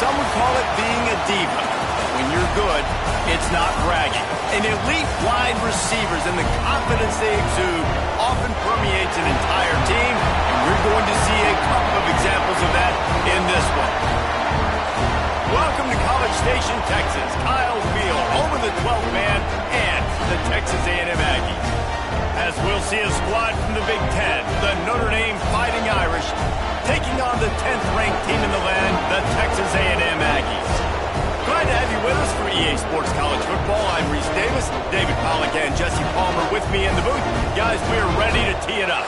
Some would call it being a diva. When you're good, it's not bragging. And elite wide receivers and the confidence they exude often permeates an entire team, and we're going to see a couple of examples of that in this one. Welcome to College Station, Texas. Kyle Field, home of the 12th man and the Texas A&M Aggies. As we'll see a squad from the Big Ten, the Notre Dame Fighting Irish, taking on the 10th-ranked team in the land, the Texas A&M Aggies. Glad to have you with us for EA Sports College Football. I'm Reese Davis, David Pollack, and Jesse Palmer with me in the booth. Guys, we are ready to tee it up.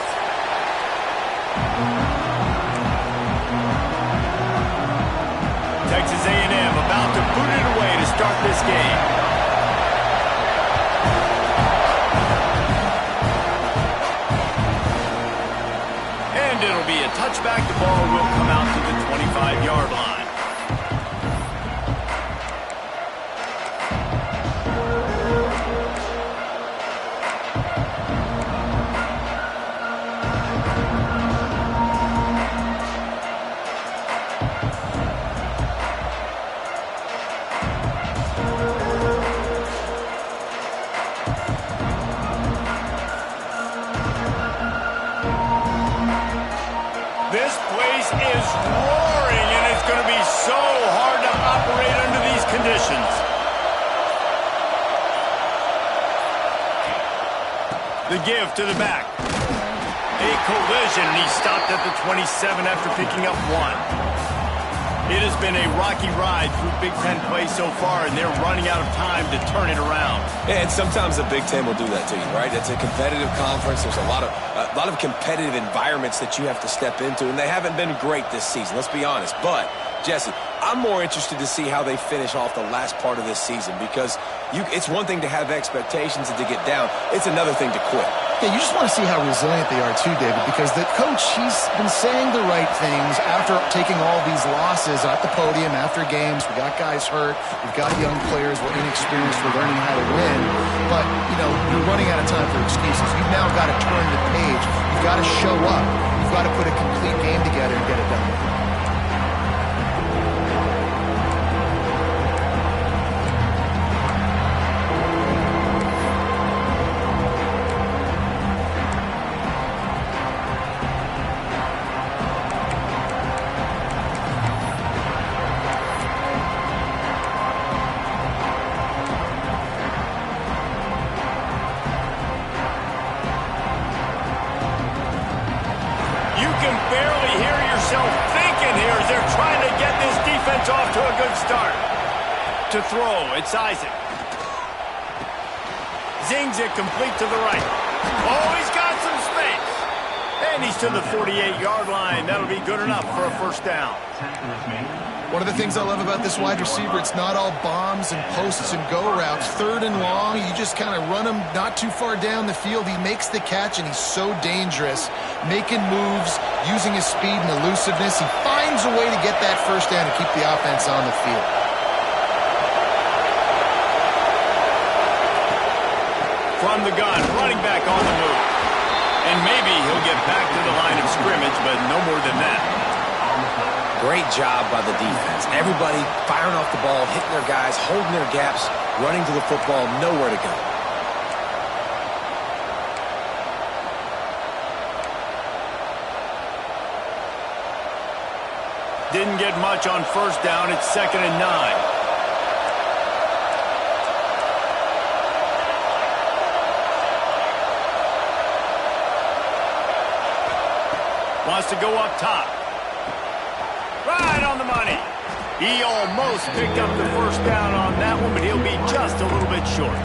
Texas A&M about to boot it away to start this game. And it'll be a touchback. The ball will come out to the 25-yard line. This place is roaring, and it's going to be so hard to operate under these conditions. The give to the back. A collision, and he stopped at the 27 after picking up one. It has been a rocky ride through Big Ten play so far, and they're running out of time to turn it around. Yeah, and sometimes the Big Ten will do that to you, right? It's a competitive conference. There's a lot of competitive environments that you have to step into, and they haven't been great this season, let's be honest. But, Jesse, I'm more interested to see how they finish off the last part of this season, because it's one thing to have expectations and to get down. It's another thing to quit. Yeah, you just want to see how resilient they are too, David, because the coach, he's been saying the right things after taking all these losses at the podium, after games. We got guys hurt. We've got young players. We're inexperienced. We're learning how to win. But, you're running out of time for excuses. You've now got to turn the page. You've got to show up. You've got to put a complete game together and get it done. Barely hear yourself thinking here as they're trying to get this defense off to a good start. To throw, it's Isaac. Zings it complete to the right. Oh, he's got some space. And he's to the 48-yard line. That'll be good enough for a first down. One of the things I love about this wide receiver, it's not all bombs and posts and go routes. Third and long, you just kind of run him not too far down the field. He makes the catch, and he's so dangerous, making moves, using his speed and elusiveness. He finds a way to get that first down and keep the offense on the field. From the gun, running back on the move. And maybe he'll get back to the line of scrimmage, but no more than that. Great job by the defense. Everybody firing off the ball, hitting their guys, holding their gaps, running to the football, nowhere to go. Didn't get much on first down. It's 2nd and 9. Wants to go up top. Right on the money. He almost picked up the first down on that one, but he'll be just a little bit short.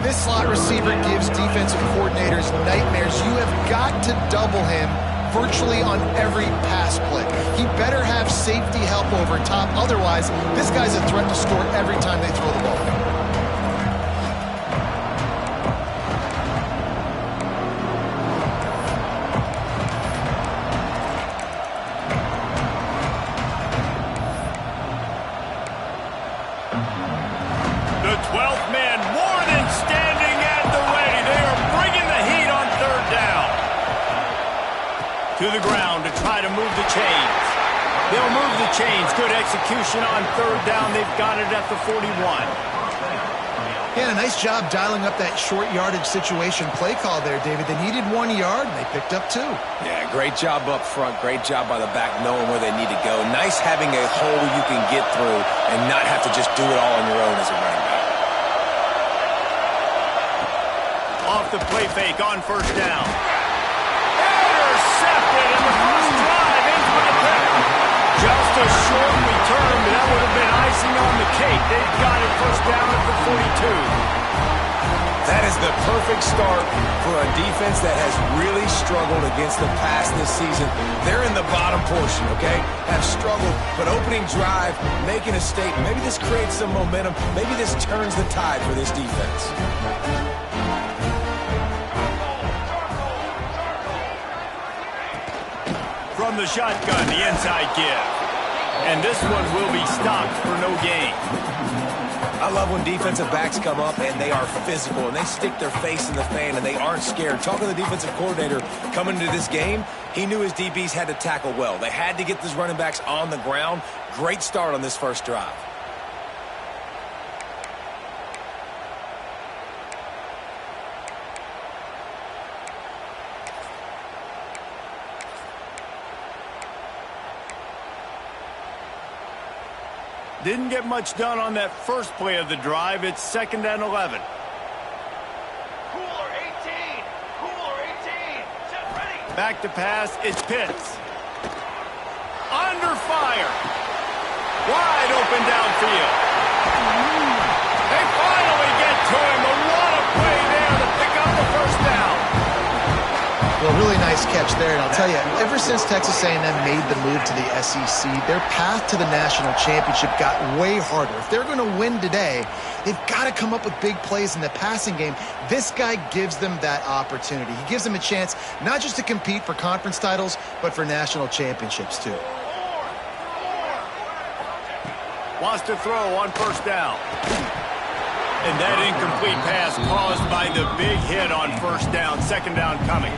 This slot receiver gives defensive coordinators nightmares. You have got to double him virtually on every pass play. He better have safety help over top. Otherwise, this guy's a threat to score every time they throw the ball. The 12th man more than standing at the ready. They are bringing the heat on third down. To the ground to try to move the chains. They'll move the chains. Good execution on third down. They've got it at the 41. Yeah, a nice job dialing up that short yardage situation play call there, David. They needed 1 yard, and they picked up 2. Yeah, great job up front. Great job by the back knowing where they need to go. Nice having a hole you can get through and not have to just do it all on your own as a running back. Off the play fake on first down. Intercepted, and the first drive ends with a pick. Just a short return, but that would have been icing on the cake. They've got it first down at the 42. That is the perfect start for a defense that has really struggled against the pass this season. They're in the bottom portion, okay? Have struggled, but opening drive, making a statement. Maybe this creates some momentum. Maybe this turns the tide for this defense. From the shotgun, the inside give. And this one will be stopped for no gain. I love when defensive backs come up and they are physical and they stick their face in the fan and they aren't scared. Talking to the defensive coordinator coming into this game, he knew his DBs had to tackle well. They had to get these running backs on the ground. Great start on this first drive. Didn't get much done on that first play of the drive. It's 2nd and 11. Cooler 18. Cooler 18. Set ready. Back to pass. It's Pitts. Under fire. Wide open downfield. They finally get to him. A lot of play there to pick up the first down. Well, really nice catch there, and I'll tell you, ever since Texas A&M made the move to the SEC, their path to the national championship got way harder. If they're going to win today, they've got to come up with big plays in the passing game. This guy gives them that opportunity. He gives them a chance not just to compete for conference titles, but for national championships, too. Wants to throw on first down. And that incomplete pass caused by the big hit on first down. 2nd down coming.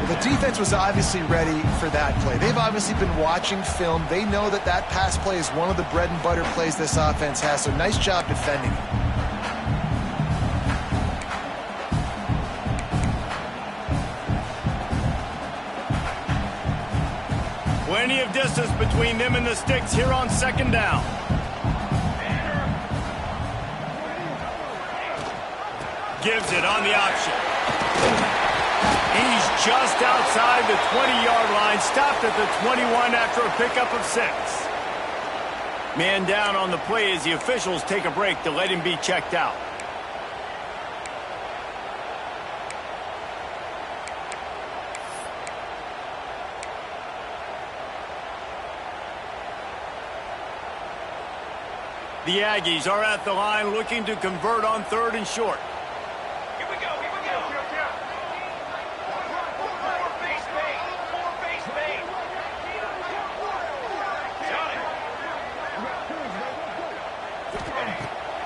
The defense was obviously ready for that play. They've obviously been watching film. They know that that pass play is one of the bread and butter plays this offense has, so nice job defending it. Plenty of distance between them and the sticks here on 2nd down. Gives it on the option. He's just outside the 20-yard line, stopped at the 21 after a pickup of 6. Man down on the play as the officials take a break to let him be checked out. The Aggies are at the line looking to convert on 3rd and short. Here we go. Here we go. Four face bait. Four face bait. Got it.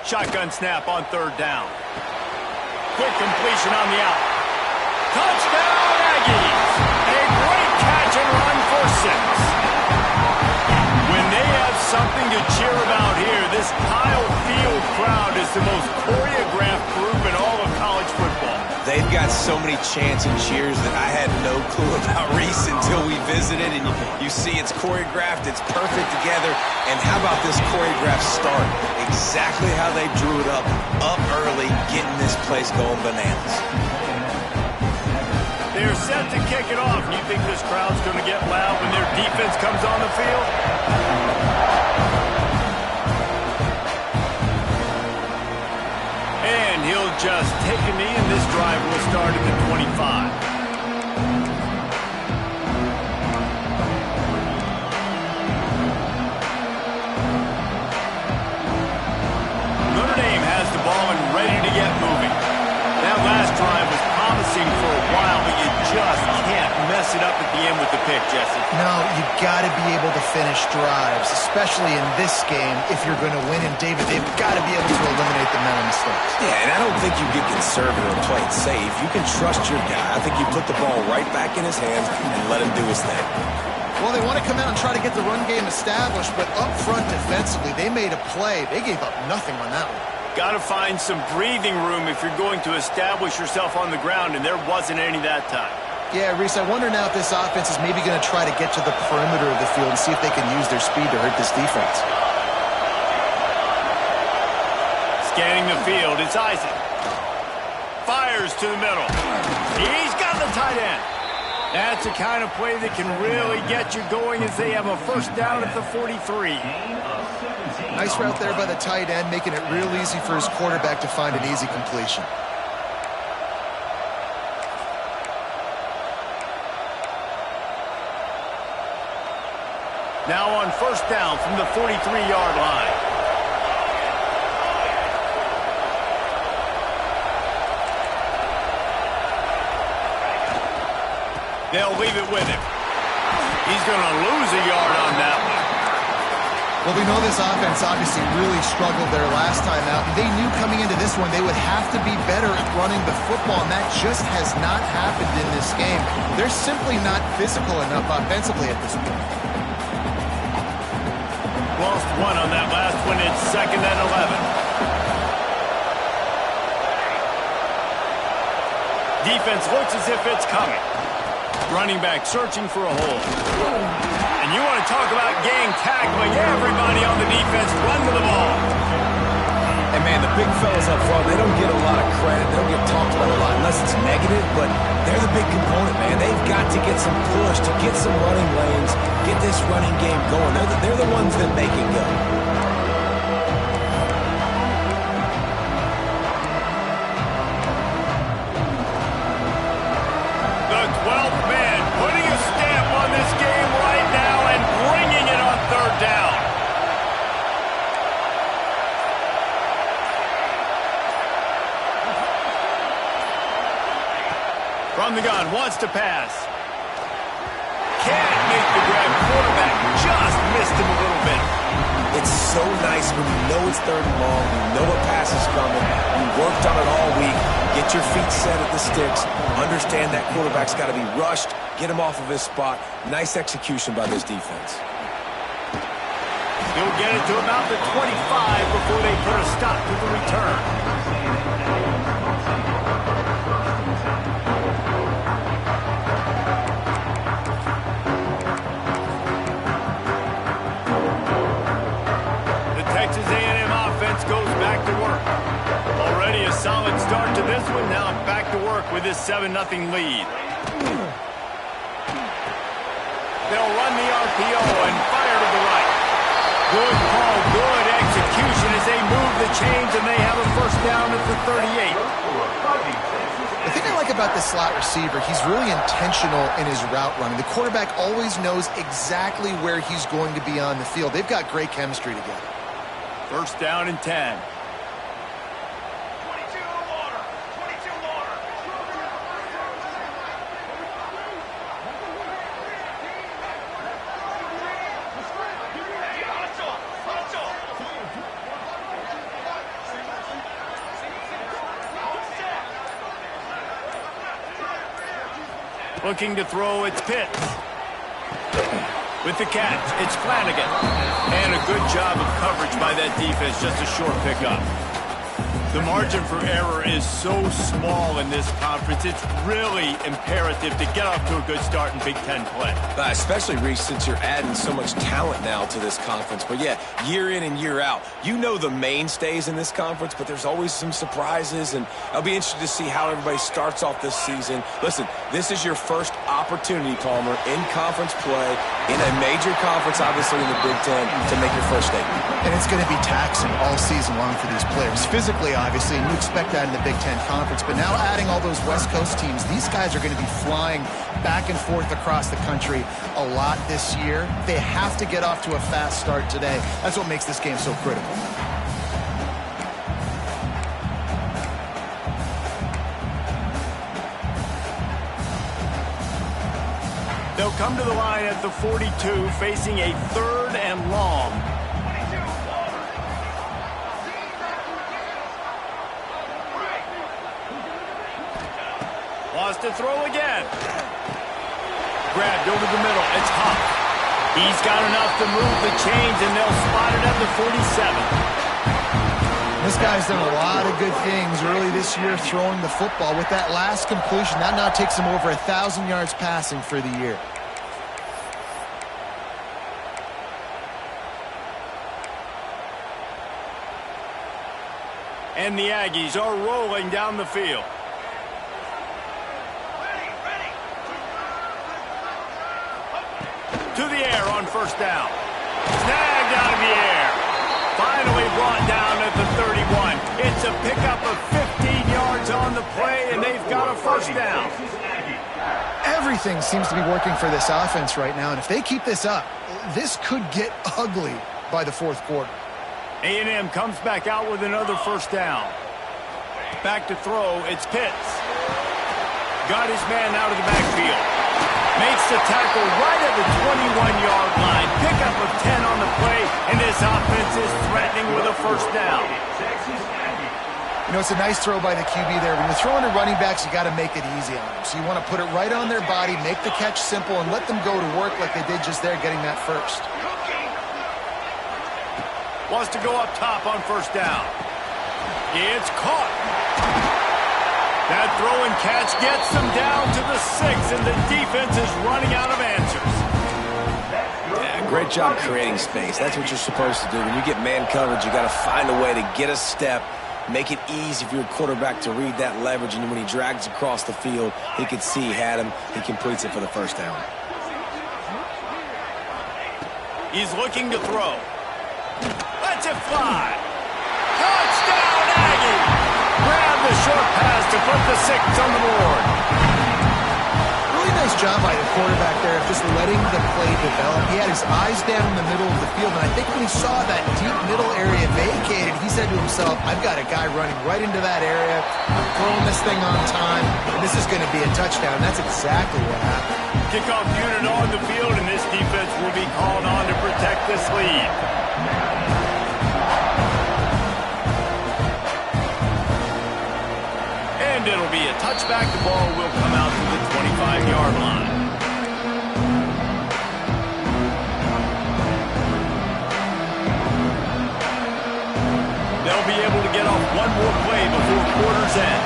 Shotgun snap on 3rd down. Quick completion on the out. Touchdown Aggies! A great catch and run for 6. When they have something to cheer about here, this Kyle Field crowd is the most choreographed group in all of college football. They've got so many chants and cheers that I had no clue about Reese until we visited. And you see it's choreographed, it's perfect together. And how about this choreographed start? Exactly how they drew it up early, getting this place going bananas. They're set to kick it off. You think this crowd's going to get loud when their defense comes on the field? And he'll just take a knee, and this drive will start at the 25. Notre Dame has the ball and ready to get moving. That last drive was promising for a while, but you just can't mess it up at the end with the pick, Jesse. No, you've got to be able to finish drives, especially in this game if you're going to win. And, David, they've got to be able to eliminate the mental mistakes. Yeah, and I don't think you get conservative and play it safe. You can trust your guy. I think you put the ball right back in his hands and let him do his thing. Well, they want to come out and try to get the run game established, but up front defensively, they made a play. They gave up nothing on that one. Got to find some breathing room if you're going to establish yourself on the ground, and there wasn't any that time. Yeah, Reese, I wonder now if this offense is maybe going to try to get to the perimeter of the field and see if they can use their speed to hurt this defense. Scanning the field, it's Isaac. Fires to the middle. He's got the tight end. That's the kind of play that can really get you going as they have a first down at the 43. Nice route there by the tight end, making it real easy for his quarterback to find an easy completion. Now on first down from the 43-yard line. They'll leave it with him. He's going to lose a yard on that one. Well, we know this offense obviously really struggled their last time out. They knew coming into this one they would have to be better at running the football, and that just has not happened in this game. They're simply not physical enough offensively at this point. Lost one on that last one. It's 2nd and 11. Defense looks as if it's coming. Running back searching for a hole. And you want to talk about gang tackling. Everybody on the defense run to the ball. And, man, the big fellas up front, they don't get a lot of credit. They don't get talked about a lot unless it's negative, but they're the big component, man. They've got to get some push, to get some running lanes, get this running game going. They're the ones that make it go. The 12th man putting a stamp on this game right now and bringing it on third down. From the gun, wants to pass. Can't make the grab. Quarterback just missed him a little bit. It's so nice when you know it's 3rd and long, you know a pass is coming, you worked on it all week, get your feet set at the sticks, understand that quarterback's got to be rushed, get him off of his spot. Nice execution by this defense. He'll get it to about the 25 before they put a stop to the return. Texas A&M offense goes back to work. Already a solid start to this one. Now back to work with this 7-0 lead. They'll run the RPO and fire to the right. Good call, good execution as they move the chains, and they have a first down at the 38. The thing I like about this slot receiver, he's really intentional in his route running. The quarterback always knows exactly where he's going to be on the field. They've got great chemistry together. First down and 10. 22 water. 22 water. Hey, hustle. Hustle. Looking to throw, it's Pitts. With the catch, it's Flanagan. And a good job of coverage by that defense, just a short pickup. The margin for error is so small in this conference, it's really imperative to get off to a good start in Big Ten play. Especially, Reese, since you're adding so much talent now to this conference. But, yeah, year in and year out, you know the mainstays in this conference, but there's always some surprises, and I'll be interested to see how everybody starts off this season. Listen, this is your first opportunity, Palmer, in conference play, in a major conference, obviously, in the Big Ten, to make your first statement. And it's going to be taxing all season long for these players. Physically, obviously, and you expect that in the Big Ten Conference. But now adding all those West Coast teams, these guys are going to be flying back and forth across the country a lot this year. They have to get off to a fast start today. That's what makes this game so critical. They'll come to the line at the 42, facing a 3rd and long. Wants to throw again. Grabbed over the middle. It's Huff. He's got enough to move the chains, and they'll spot it at the 47. This guy's done a lot of good things early this year throwing the football. With that last completion, that now takes him over 1,000 yards passing for the year. And the Aggies are rolling down the field. To the air on first down. Snagged out of the air. Finally brought down at the 31. It's a pickup of 15 yards on the play, and they've got a first down. Everything seems to be working for this offense right now, and if they keep this up, this could get ugly by the fourth quarter. A&M comes back out with another first down. Back to throw, it's Pitts. Got his man out of the backfield. Makes the tackle right at the 21-yard line. Pickup of 10 on the play, and this offense is threatening with a first down. You know, it's a nice throw by the QB there. When you're throwing to running backs, you got to make it easy on them. So you want to put it right on their body, make the catch simple, and let them go to work like they did just there, getting that first. Wants to go up top on first down. It's caught. That throw and catch gets them down to the 6, and the defense is running out of answers. Yeah, great job creating space. That's what you're supposed to do. When you get man coverage, you got to find a way to get a step, make it easy for your quarterback to read that leverage, and when he drags across the field, he could see he had him. He completes it for the first down. He's looking to throw. Lets it fly. Touchdown, Aggie! Grab the short pass to put the 6 on the board. Really nice job by the quarterback there of just letting the play develop. He had his eyes down in the middle of the field, and I think when he saw that deep middle area vacated, he said to himself, I've got a guy running right into that area. I'm throwing this thing on time, and this is going to be a touchdown. That's exactly what happened. Kickoff unit on the field, and this defense will be called on to protect this lead. And it'll be a touchback. The ball will come out to the 25-yard line. They'll be able to get off one more play before quarter's end.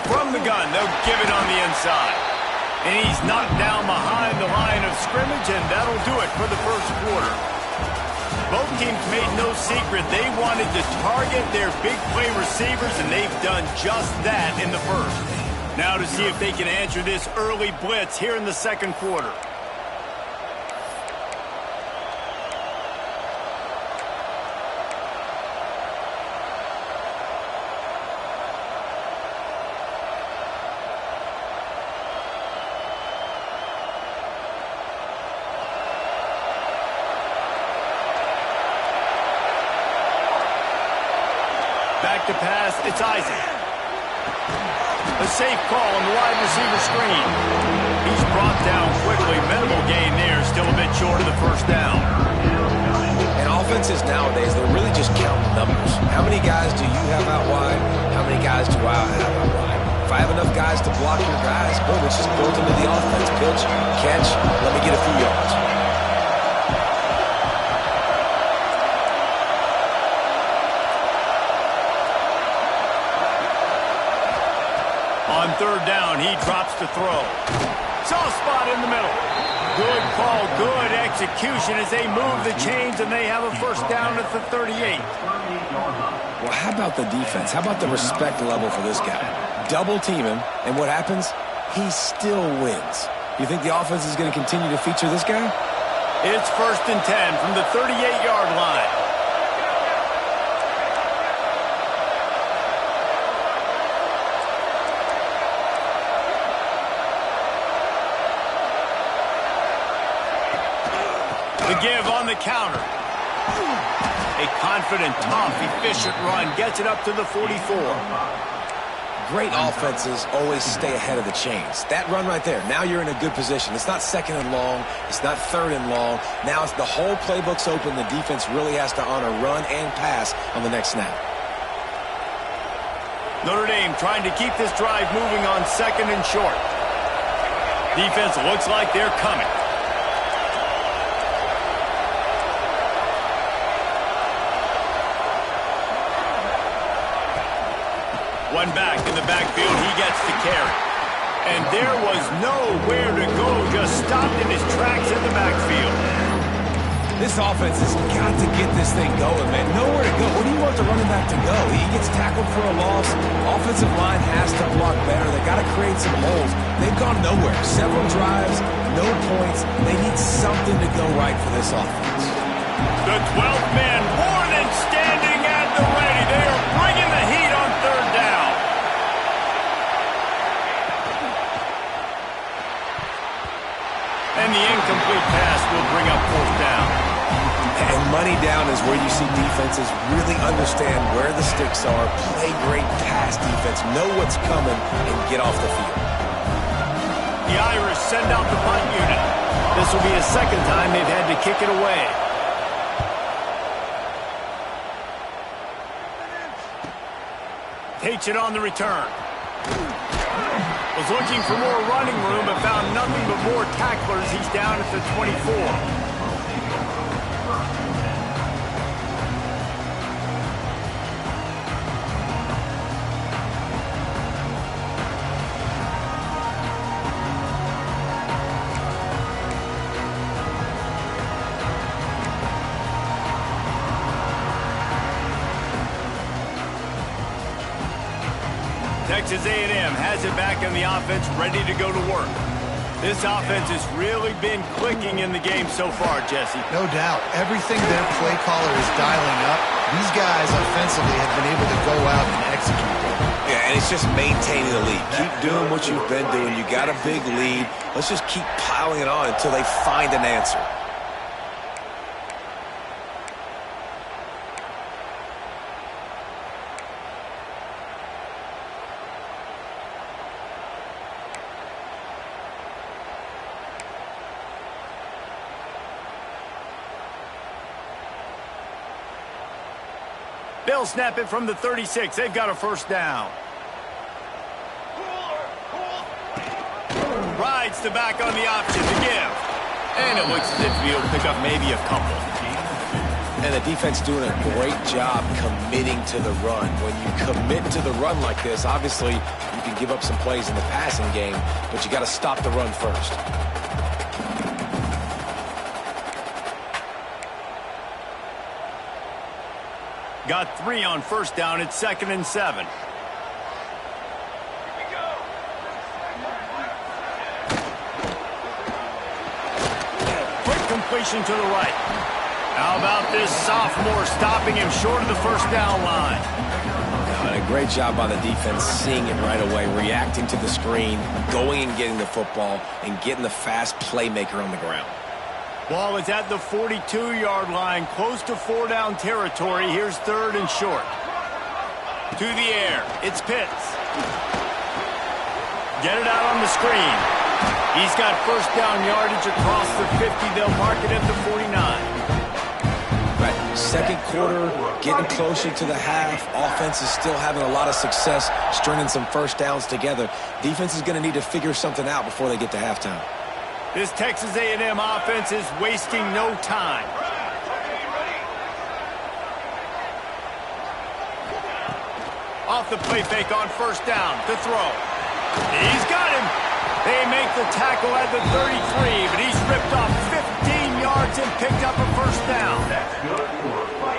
From the gun, they'll give it on the inside. And he's knocked down behind the line of scrimmage, and that'll do it for the first quarter. Both teams made no secret they wanted to target their big play receivers, and they've done just that in the first. Now to see if they can answer this early blitz here in the second quarter. Back to pass, it's Isaac. A safe call on the wide receiver screen. He's brought down quickly. Minimal gain there, still a bit short of the first down. And offenses nowadays, they're really just counting numbers. How many guys do you have out wide? How many guys do I have out wide? If I have enough guys to block your guys, boom, it's just built into the offense. Pitch, catch, let me get a few yards. On third down, he drops to throw. Soft spot in the middle. Good call, good execution as they move the chains, and they have a first down at the 38. Well, how about the defense? How about the respect level for this guy? Double team him, and what happens? He still wins. You think the offense is going to continue to feature this guy? It's 1st and 10 from the 38-yard line. The give on the counter. A confident, tough, efficient run gets it up to the 44. Great offenses always stay ahead of the chains. That run right there, now you're in a good position. It's not 2nd and long. It's not 3rd and long. Now it's the whole playbook's open. The defense really has to honor run and pass on the next snap. Notre Dame trying to keep this drive moving on 2nd and short. Defense looks like they're coming. One back in the backfield, he gets the carry. And there was nowhere to go, just stopped in his tracks in the backfield. This offense has got to get this thing going, man. Nowhere to go. Where do you want the running back to go? He gets tackled for a loss. Offensive line has to block better. They got to create some holes. They've gone nowhere. Several drives, no points. They need something to go right for this offense. The 12th man more than standing at the ready. They are bringing the heat on 3rd down. And the incomplete pass will bring up 4th down. And money down is where you see defenses really understand where the sticks are, play great pass defense, know what's coming, and get off the field. The Irish send out the punt unit. This will be a 2nd time they've had to kick it away. Takes it on the return. Was looking for more running room, but found nothing but more tacklers. He's down at the 24. Texas A&M has it back in the offense, ready to go to work. This offense has really been clicking in the game so far, Jesse. No doubt. Everything their play caller is dialing up, these guys offensively have been able to go out and execute. Yeah, and it's just maintaining the lead. Keep doing what you've been doing. You got a big lead. Let's just keep piling it on until they find an answer. They'll snap it from the 36. They've got a 1st down. Rides the back on the option to give. And it looks as if he'll pick up maybe a couple. And the defense doing a great job committing to the run. When you commit to the run like this, obviously you can give up some plays in the passing game, but you got to stop the run first. Got 3 on 1st down. It's 2nd and 7. Quick completion to the right. How about this sophomore stopping him short of the 1st down line? And a great job by the defense seeing it right away, reacting to the screen, going and getting the football, and getting the fast playmaker on the ground. Ball is at the 42-yard line, close to 4-down territory. Here's 3rd and short. To the air, it's Pitts. Get it out on the screen. He's got 1st down yardage across the 50. They'll mark it at the 49. Right, 2nd quarter, getting closer to the half. Offense is still having a lot of success stringing some 1st downs together. Defense is going to need to figure something out before they get to halftime. This Texas A&M offense is wasting no time. Off the play fake on 1st down to throw. He's got him. They make the tackle at the 33, but he's ripped off 15 yards and picked up a 1st down.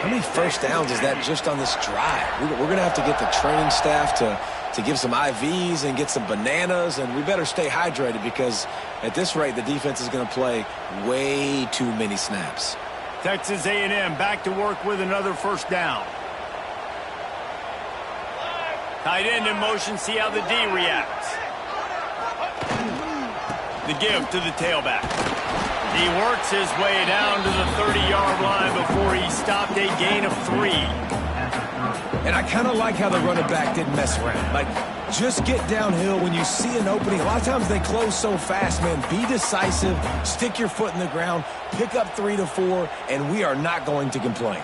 How many 1st downs is that just on this drive? We're going to have to get the training staff to give some IVs and get some bananas, and we better stay hydrated because at this rate, the defense is going to play way too many snaps. Texas A&M back to work with another 1st down. Tight end in motion, see how the D reacts. The give to the tailback. He works his way down to the 30-yard line before he stopped a gain of 3. And I kind of like how the running back didn't mess around. Like, just get downhill when you see an opening. A lot of times they close so fast, man. Be decisive, stick your foot in the ground, pick up 3 to 4, and we are not going to complain.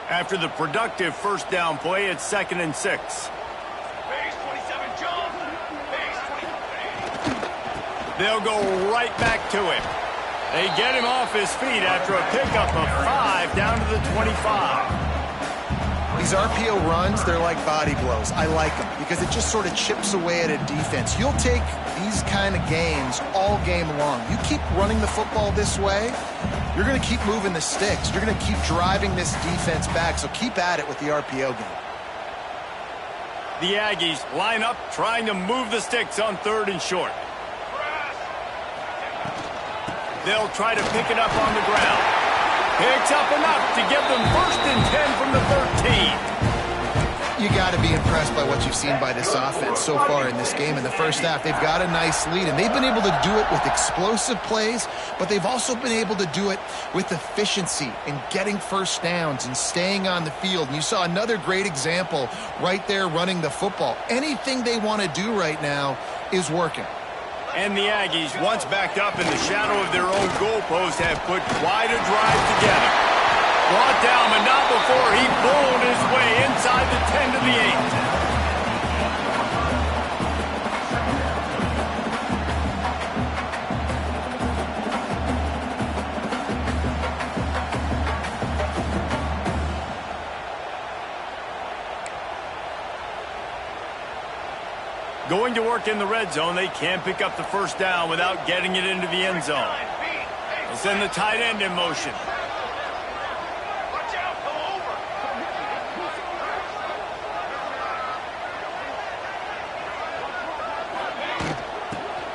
After the productive first down play, it's 2nd and 6. Base 27, jump. Base 20. They'll go right back to him. They get him off his feet after a pickup of 5 down to the 25. These RPO runs, they're like body blows. I like them because it just sort of chips away at a defense. You'll take these kind of gains all game long. You keep running the football this way, you're going to keep moving the sticks. You're going to keep driving this defense back, so keep at it with the RPO game. The Aggies line up trying to move the sticks on 3rd and short. They'll try to pick it up on the ground. Picks up enough to give them 1st and 10 from the 13. You got to be impressed by what you've seen by this offense so far in this game. In the first half, they've got a nice lead, and they've been able to do it with explosive plays, but they've also been able to do it with efficiency and getting first downs and staying on the field. And you saw another great example right there running the football. Anything they want to do right now is working. And the Aggies, once backed up in the shadow of their own goalpost, have put quite a drive together. Brought down, but not before he bowled his way inside the 10 to the 8. Going to work in the red zone, they can't pick up the first down without getting it into the end zone. They'll send the tight end in motion. Watch out, go over.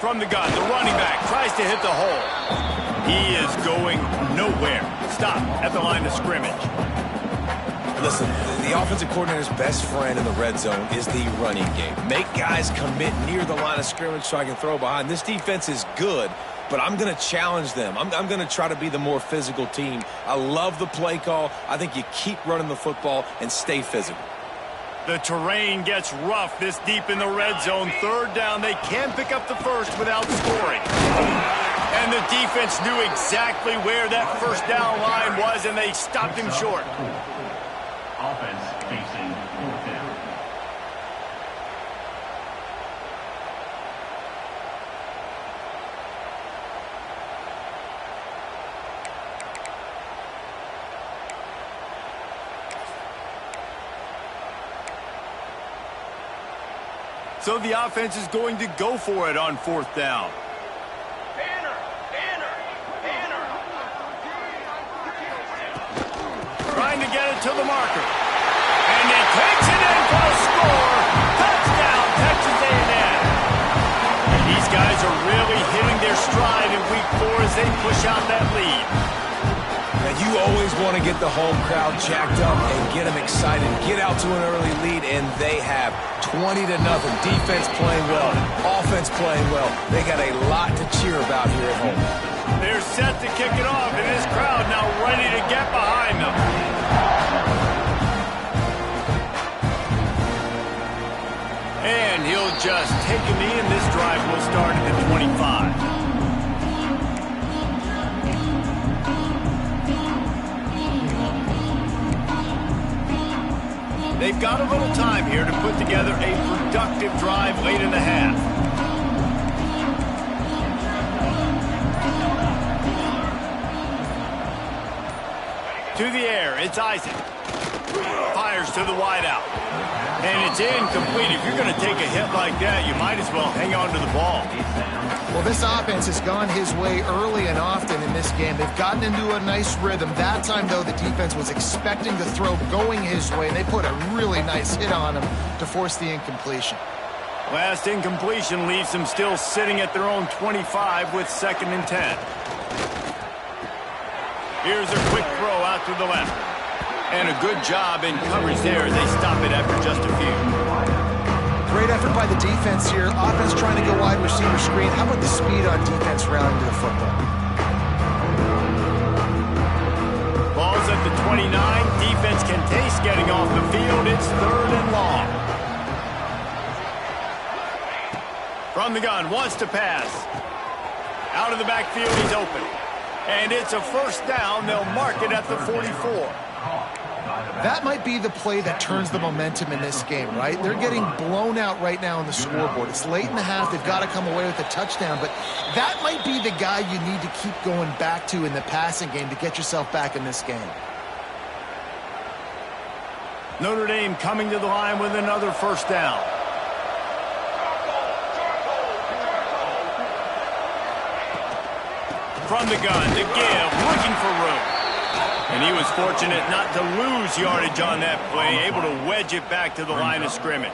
From the gun, the running back tries to hit the hole. He is going nowhere. Stop at the line of scrimmage. Listen, the offensive coordinator's best friend in the red zone is the running game. Make guys commit near the line of scrimmage so I can throw behind. This defense is good, but I'm going to challenge them. I'm going to try to be the more physical team. I love the play call. I think you keep running the football and stay physical. The terrain gets rough this deep in the red zone. 3rd down, they can pick up the first without scoring. And the defense knew exactly where that first down line was, and they stopped him short. Offense facing 4th down. So the offense is going to go for it on 4th down. Banner, banner, banner. Trying to get it to the marker. And he takes it in for a score. Touchdown, Texas A&M. These guys are really hitting their stride in week 4 as they push out that lead. Now, you always want to get the home crowd jacked up and get them excited. Get out to an early lead, and they have 20-0. Defense playing well, offense playing well. They got a lot to cheer about here at home. They're set to kick it off, and this crowd now ready to get behind them. And he'll just take a knee, and this drive will start at the 25. They've got a little time here to put together a productive drive late in the half. To the air, it's Isaac. Fires to the wideout. And it's incomplete. If you're going to take a hit like that, you might as well hang on to the ball. Well, this offense has gone his way early and often in this game. They've gotten into a nice rhythm. That time, though, the defense was expecting the throw going his way, and they put a really nice hit on him to force the incompletion. Last incompletion leaves them still sitting at their own 25 with 2nd and 10. Here's a quick throw out to the left. And a good job in coverage there. They stop it after just a few. Great effort by the defense here. Offense trying to go wide receiver screen. How about the speed on defense rallying to the football? Ball's at the 29. Defense can taste getting off the field. It's 3rd and long. From the gun, wants to pass. Out of the backfield, he's open. And it's a first down. They'll mark it at the 44. That might be the play that turns the momentum in this game, right? They're getting blown out right now on the scoreboard. It's late in the half. They've got to come away with a touchdown, but that might be the guy you need to keep going back to in the passing game to get yourself back in this game. Notre Dame coming to the line with another first down. From the gun, to give, looking for room. And he was fortunate not to lose yardage on that play, able to wedge it back to the line of scrimmage.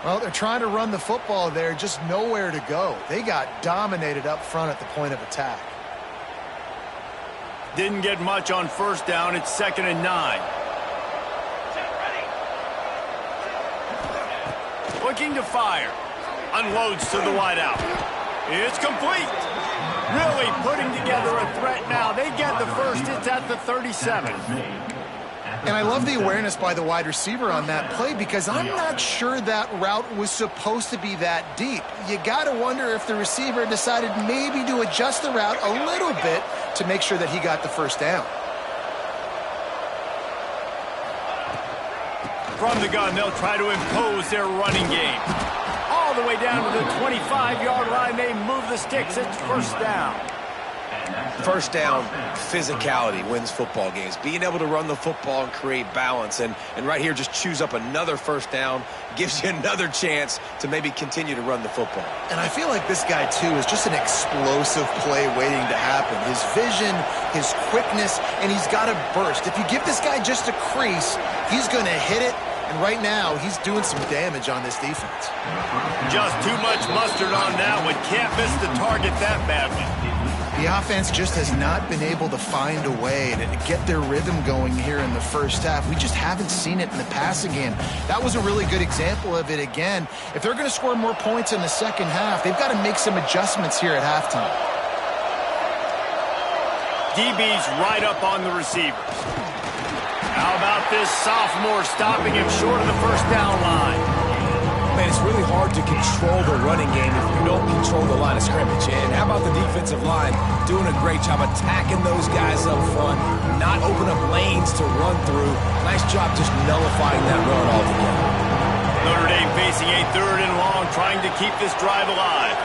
Well, they're trying to run the football there, just nowhere to go. They got dominated up front at the point of attack. Didn't get much on first down. It's 2nd and 9. Looking to fire. Unloads to the wideout. It's complete. Really putting together a threat now. They get the first. It's at the 37. And I love the awareness by the wide receiver on that play because I'm not sure that route was supposed to be that deep. You got to wonder if the receiver decided maybe to adjust the route a little bit to make sure that he got the first down. From the gun, they'll try to impose their running game. All the way down to the 25-yard line, they move the sticks. It's first down. First down, physicality wins football games. Being able to run the football and create balance. And right here, just choose up another first down, gives you another chance to maybe continue to run the football. And I feel like this guy, too, is just an explosive play waiting to happen. His vision, his quickness, and he's got a burst. If you give this guy just a crease, he's going to hit it. And right now, he's doing some damage on this defense. Just too much mustard on that one. Can't miss the target that badly. The offense just has not been able to find a way to get their rhythm going here in the first half. We just haven't seen it in the passing game. That was a really good example of it again. If they're going to score more points in the second half, they've got to make some adjustments here at halftime. DB's right up on the receivers. How about this sophomore stopping him short of the first down line? Man, it's really hard to control the running game if you don't control the line of scrimmage. And how about the defensive line doing a great job attacking those guys up front, not open up lanes to run through. Nice job just nullifying that run altogether. Notre Dame facing a 3rd and long, trying to keep this drive alive.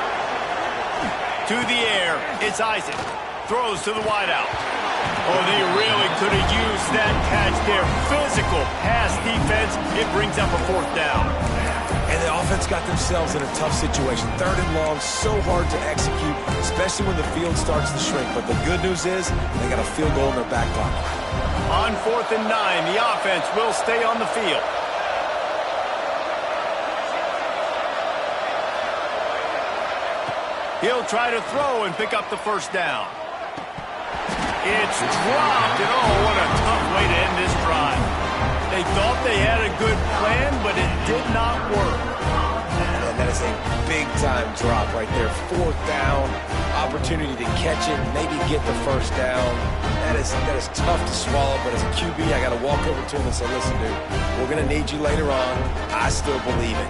To the air, it's Isaac. Throws to the wideout. Oh, they really could have used that catch there. Physical pass defense. It brings up a 4th down. And the offense got themselves in a tough situation. 3rd and long, so hard to execute, especially when the field starts to shrink. But the good news is they got a field goal in their back pocket. On 4th and 9, the offense will stay on the field. He'll try to throw and pick up the first down. It's dropped, and oh, what a tough way to end this drive. They thought they had a good plan, but it did not work. And that is a big-time drop right there. 4th down, opportunity to catch it, maybe get the first down. That is tough to swallow, but as a QB, I got to walk over to him and say, listen, dude, we're going to need you later on. I still believe it.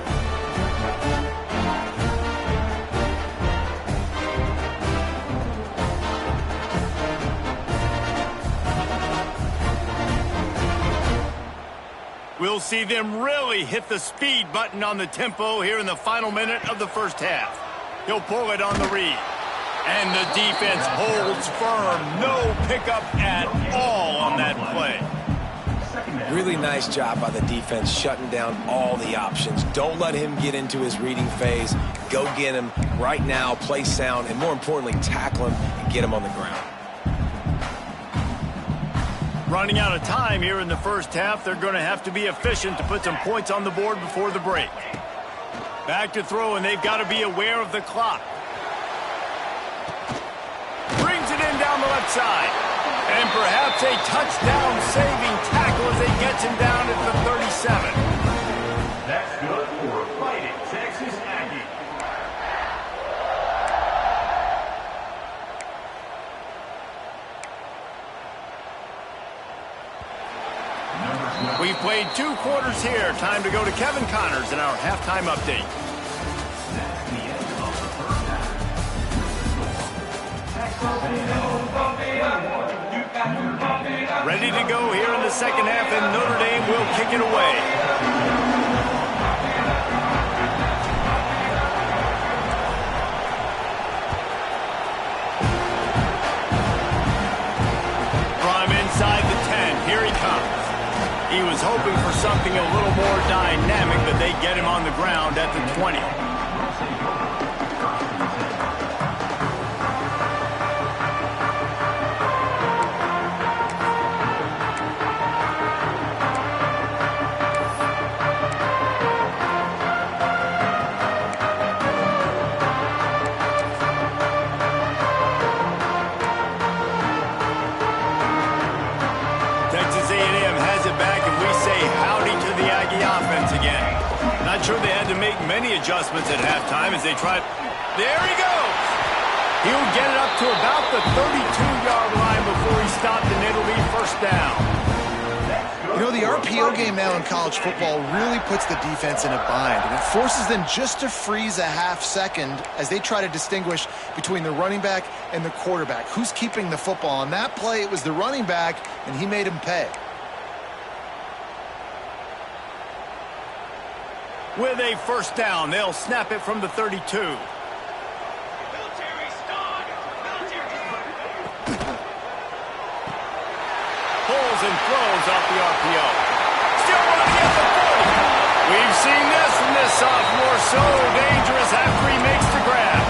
We'll see them really hit the speed button on the tempo here in the final minute of the first half. He'll pull it on the read. And the defense holds firm. No pickup at all on that play. Really nice job by the defense shutting down all the options. Don't let him get into his reading phase. Go get him right now, play sound, and more importantly, tackle him and get him on the ground. Running out of time here in the first half. They're going to have to be efficient to put some points on the board before the break. Back to throw, and they've got to be aware of the clock. Brings it in down the left side. And perhaps a touchdown-saving tackle as they gets him down at the 37. That's good for Fighting Texas Aggie. We've played 2 quarters here. Time to go to Kevin Connors in our halftime update. That's the end of the first half. Ready to go here in the second half, and Notre Dame will kick it away. From inside the 10, here he comes. He was hoping for something a little more dynamic, but they get him on the ground at the 20. Texas A&M has it back, and we say howdy to the Aggie offense again. Not sure they had to make many adjustments at halftime as they tried. There he goes! He'll get it up to about the 32-yard line before he stopped, and it'll be first down. You know, the RPO game now in college football really puts the defense in a bind, and it forces them just to freeze a half second as they try to distinguish between the running back and the quarterback. Who's keeping the football? On that play, it was the running back, and he made him pay. With a first down, they'll snap it from the 32. Military start. Pulls and throws off the RPO. Still running at the 40. We've seen this from this sophomore. So dangerous after he makes the grab.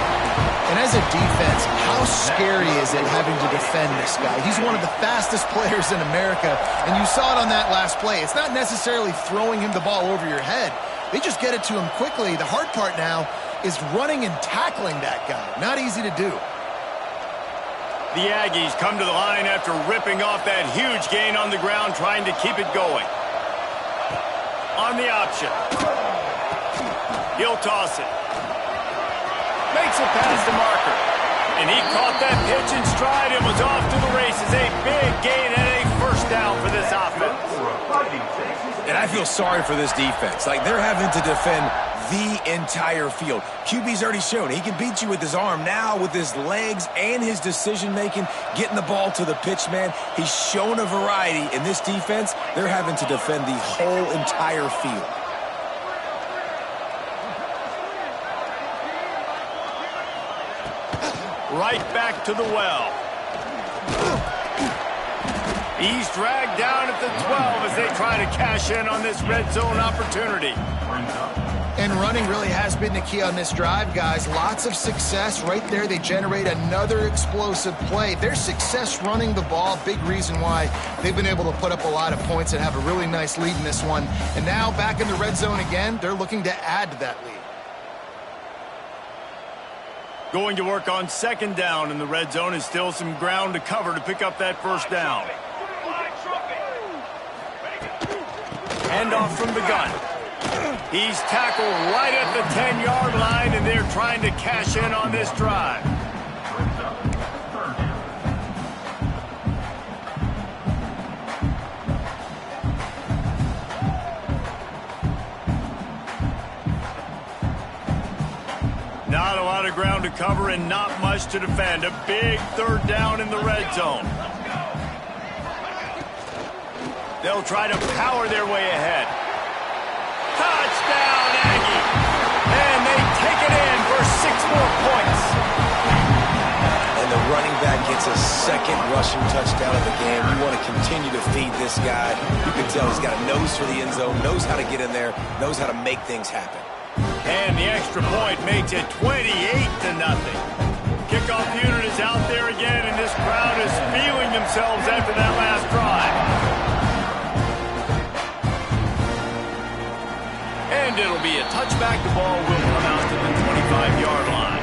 And as a defense, how scary is it having to defend this guy? He's one of the fastest players in America, and you saw it on that last play. It's not necessarily throwing him the ball over your head. They just get it to him quickly. The hard part now is running and tackling that guy. Not easy to do. The Aggies come to the line after ripping off that huge gain on the ground, trying to keep it going. On the option. He'll toss it. Makes it past the marker. And he caught that pitch in stride and was off to the races. A big gain and a first down for this offense. And I feel sorry for this defense. Like, they're having to defend the entire field. QB's already shown he can beat you with his arm. Now, with his legs and his decision-making, getting the ball to the pitch man, he's shown a variety. In this defense, they're having to defend the whole entire field. Right back to the well. He's dragged down at the 12 as they try to cash in on this red zone opportunity. And running really has been the key on this drive, guys. Lots of success right there. They generate another explosive play. Their success running the ball, big reason why they've been able to put up a lot of points and have a really nice lead in this one. And now back in the red zone again, they're looking to add to that lead. Going to work on second down in the red zone, is still some ground to cover to pick up that first down. Hand off from the gun. He's tackled right at the 10-yard line, and they're trying to cash in on this drive. Not a lot of ground to cover and not much to defend. A big third down in the red zone. They'll try to power their way ahead. Touchdown, Aggie! And they take it in for 6 more points. And the running back gets a second rushing touchdown of the game. You want to continue to feed this guy. You can tell he's got a nose for the end zone, knows how to get in there, knows how to make things happen. And the extra point makes it 28-0. Kickoff unit is out there again, and this crowd is feeling themselves after that last drive. And it'll be a touchback. The ball will come out to the 25-yard line.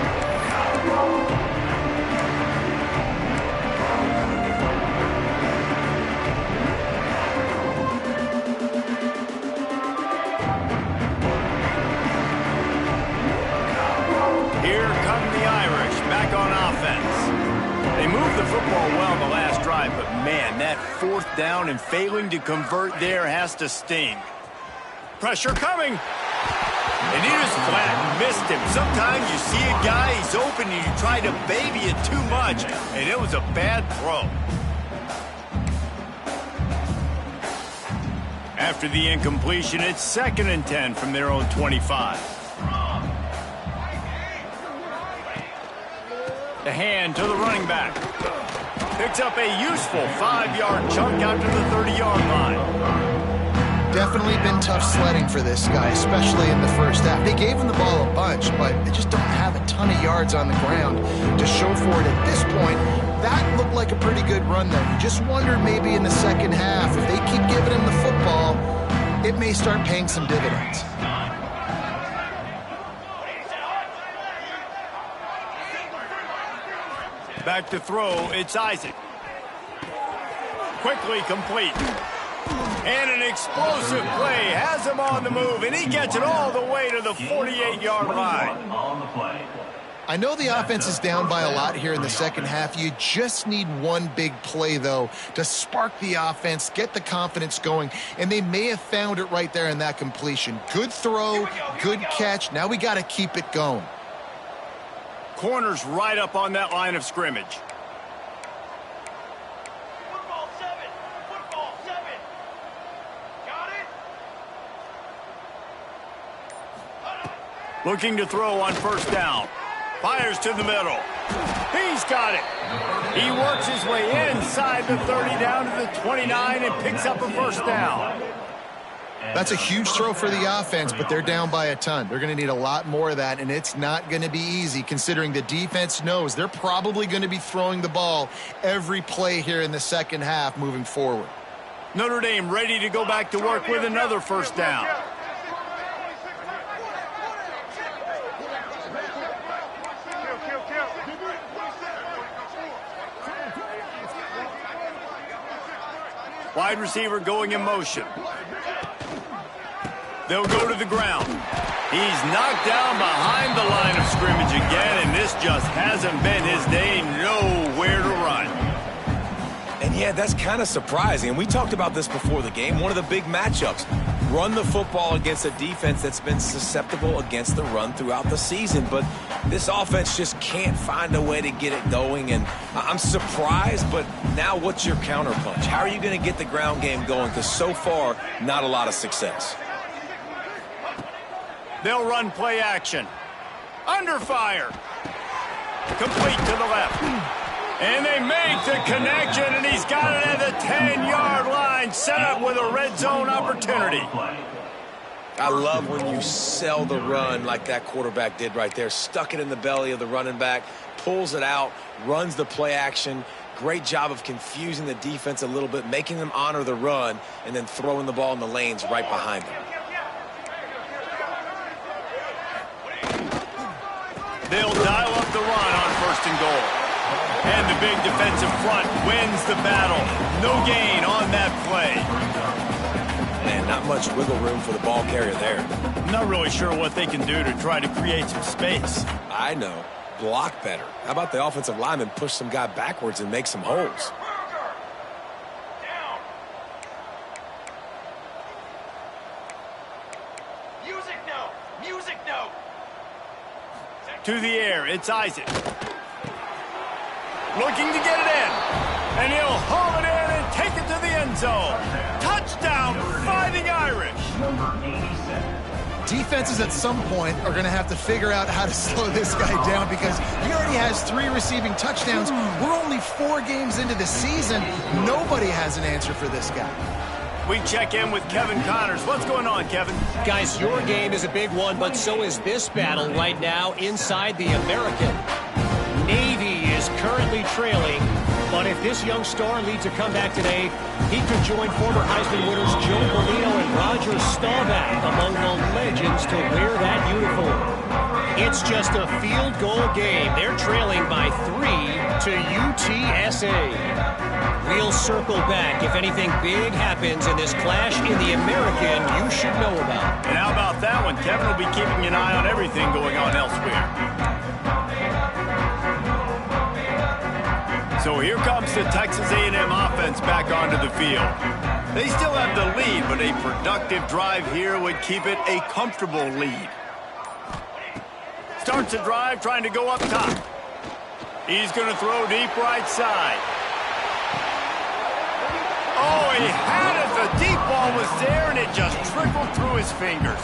Here come the Irish back on offense. They moved the football well in the last drive, but man, that fourth down and failing to convert there has to sting. Pressure coming. And he just flat missed him. Sometimes you see a guy, he's open, and you try to baby it too much, and it was a bad throw. After the incompletion, it's 2nd and 10 from their own 25. The hand to the running back. Picks up a useful 5-yard chunk out to the 30-yard line. Definitely been tough sledding for this guy, especially in the first half. They gave him the ball a bunch, but they just don't have a ton of yards on the ground to show for it at this point. That looked like a pretty good run, though. You just wonder maybe in the second half, if they keep giving him the football, it may start paying some dividends. Back to throw, it's Isaac. Quickly complete. And an explosive play has him on the move, and he gets it all the way to the 48-yard line. I know the offense is down by a lot here in the second half. You just need one big play, though, to spark the offense, get the confidence going, and they may have found it right there in that completion. Good throw, good catch. Now we got to keep it going. Corner's right up on that line of scrimmage. Looking to throw on first down. Fires to the middle. He's got it. He works his way inside the 30 down to the 29 and picks up a first down. That's a huge throw for the offense, but they're down by a ton. They're going to need a lot more of that, and it's not going to be easy considering the defense knows they're probably going to be throwing the ball every play here in the second half moving forward. Notre Dame ready to go back to work with another first down. Wide receiver going in motion. They'll go to the ground. He's knocked down behind the line of scrimmage again, and this just hasn't been his day. Nowhere to run. And yeah, that's kind of surprising. And we talked about this before the game. One of the big matchups. Run the football against a defense that's been susceptible against the run throughout the season. But this offense just can't find a way to get it going. And I'm surprised, but now what's your counterpunch? How are you going to get the ground game going? Because so far, not a lot of success. They'll run play action. Under fire. Complete to the left. And they make the connection, and he's got it at the 10-yard line, set up with a red zone opportunity. I love when you sell the run like that quarterback did right there. Stuck it in the belly of the running back, pulls it out, runs the play action. Great job of confusing the defense a little bit, making them honor the run, and then throwing the ball in the lanes right behind them. They'll dial up the run on 1st and goal. And the big defensive front wins the battle. No gain on that play. Man, not much wiggle room for the ball carrier there. I'm not really sure what they can do to try to create some space. I know. Block better. How about the offensive lineman push some guy backwards and make some holes? Music note! Music note! To the air, it's Isaac. Looking to get it in. And he'll haul it in and take it to the end zone. Touchdown, Fighting Irish. Defenses at some point are going to have to figure out how to slow this guy down because he already has 3 receiving touchdowns. We're only 4 games into the season. Nobody has an answer for this guy. We check in with Kevin Connors. What's going on, Kevin? Guys, your game is a big one, but so is this battle right now inside the American. Navy is currently trailing, but if this young star leads a comeback today, he could join former Heisman winners Joe Bonino and Roger Staubach among the legends to wear that uniform. It's just a field goal game. They're trailing by 3 to UTSA. We'll circle back if anything big happens in this clash in the American you should know about. And how about that one? Kevin will be keeping an eye on everything going on elsewhere. So here comes the Texas A&M offense back onto the field. They still have the lead, but a productive drive here would keep it a comfortable lead. Starts the drive trying to go up top. He's going to throw deep right side. Oh, he had it, the deep ball. ball was there, and it just trickled through his fingers.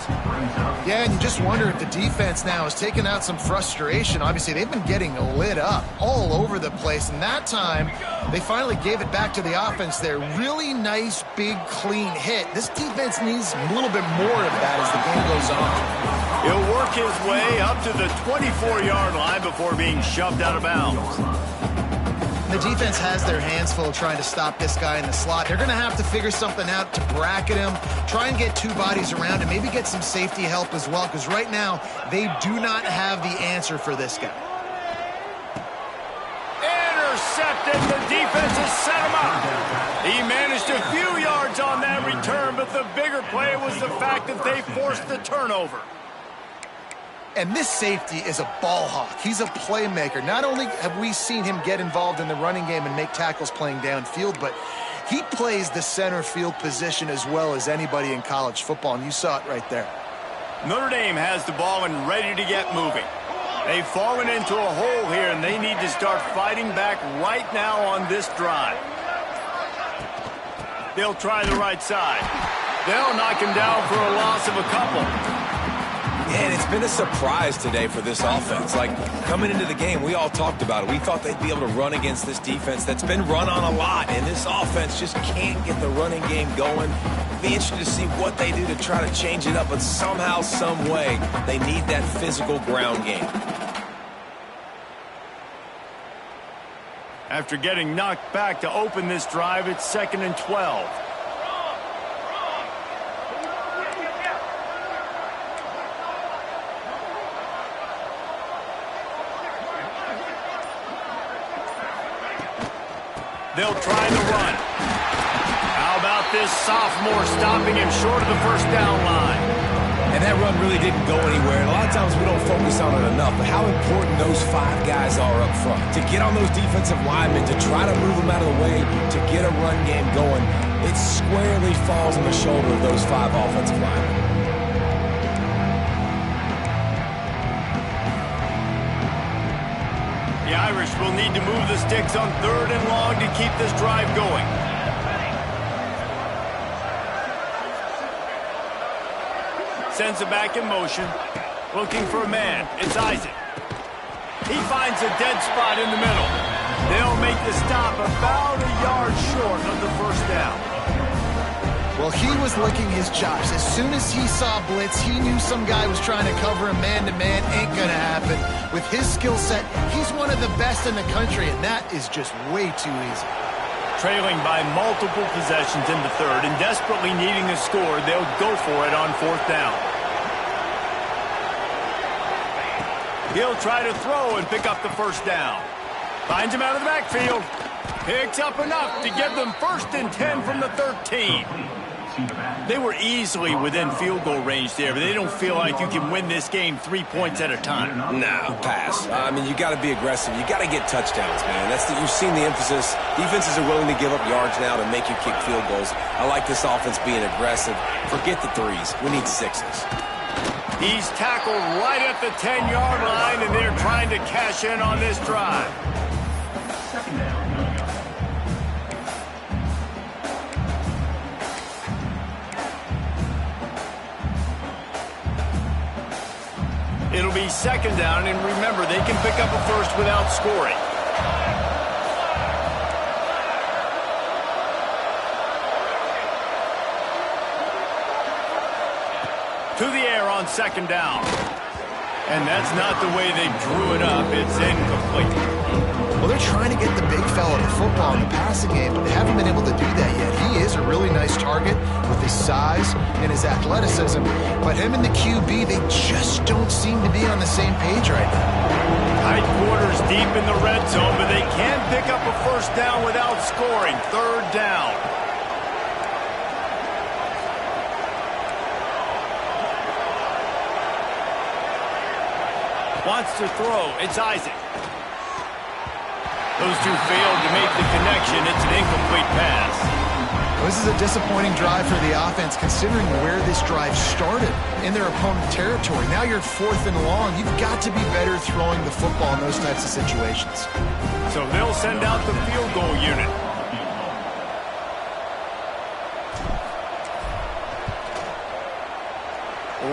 Yeah, and you just wonder if the defense now is taking out some frustration. Obviously, they've been getting lit up all over the place, and that time they finally gave it back to the offense there. Really nice, big, clean hit. This defense needs a little bit more of that as the game goes on. He'll work his way up to the 24-yard line before being shoved out of bounds. The defense has their hands full trying to stop this guy in the slot. They're going to have to figure something out to bracket him, try and get two bodies around him, maybe get some safety help as well, because right now they do not have the answer for this guy. Intercepted. The defense has set him up. He managed a few yards on that return, but the bigger play was the fact that they forced the turnover. And this safety is a ball hawk. He's a playmaker. Not only have we seen him get involved in the running game and make tackles playing downfield, but he plays the center field position as well as anybody in college football, and you saw it right there. Notre Dame has the ball and ready to get moving. They've fallen into a hole here, and they need to start fighting back right now on this drive. They'll try the right side. They'll knock him down for a loss of a couple. And it's been a surprise today for this offense. Like, coming into the game, we all talked about it. We thought they'd be able to run against this defense that's been run on a lot, and this offense just can't get the running game going. Be interested to see what they do to try to change it up, but somehow, some way, they need that physical ground game. After getting knocked back to open this drive, it's 2nd and 12. They'll try the run. How about this sophomore stopping him short of the first down line? And that run really didn't go anywhere. And a lot of times we don't focus on it enough, but how important those 5 guys are up front. To get on those defensive linemen, to try to move them out of the way, to get a run game going, it squarely falls on the shoulder of those 5 offensive linemen. The Irish will need to move the sticks on 3rd and long to keep this drive going. Sends it back in motion. Looking for a man. It's Isaac. He finds a dead spot in the middle. They'll make the stop about a yard short of the first down. Well, he was licking his chops. As soon as he saw blitz, he knew some guy was trying to cover him man-to-man. Ain't gonna happen. With his skill set, he's one of the best in the country, and that is just way too easy. Trailing by multiple possessions in the 3rd and desperately needing a score, they'll go for it on 4th down. He'll try to throw and pick up the first down. Finds him out of the backfield. Picks up enough to give them 1st and 10 from the 13. They were easily within field goal range there, but they don't feel like you can win this game 3 points at a time. No, pass. I mean, you got to be aggressive. You got to get touchdowns, man. You've seen the emphasis. Defenses are willing to give up yards now to make you kick field goals. I like this offense being aggressive. Forget the 3s. We need 6s. He's tackled right at the 10-yard line, and they're trying to cash in on this drive. It'll be 2nd down, and remember, they can pick up a first without scoring. To the air on 2nd down. And that's not the way they drew it up. It's incomplete. Well, they're trying to get the big fella the football in the passing game, but they haven't been able to do that yet. He is a really nice target with his size and his athleticism, but him and the QB, they just don't seem to be on the same page right now. Tight quarters deep in the red zone, but they can't pick up a first down without scoring. 3rd down. Wants to throw. It's Isaac. Those two failed to make the connection. It's an incomplete pass. This is a disappointing drive for the offense, considering where this drive started in their opponent territory. Now you're 4th and long. You've got to be better throwing the football in those types of situations. So they'll send out the field goal unit.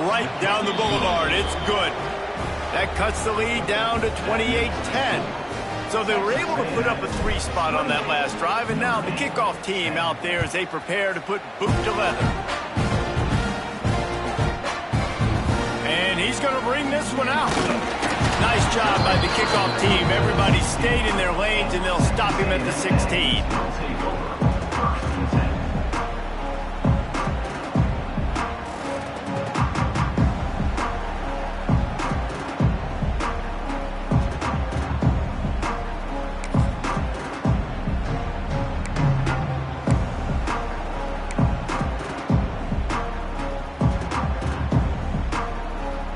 right down the boulevard. It's good. That cuts the lead down to 28-10. So they were able to put up a 3 spot on that last drive, and now the kickoff team out there as they prepare to put boot to leather. And he's going to bring this one out. Nice job by the kickoff team. Everybody stayed in their lanes, and they'll stop him at the 16.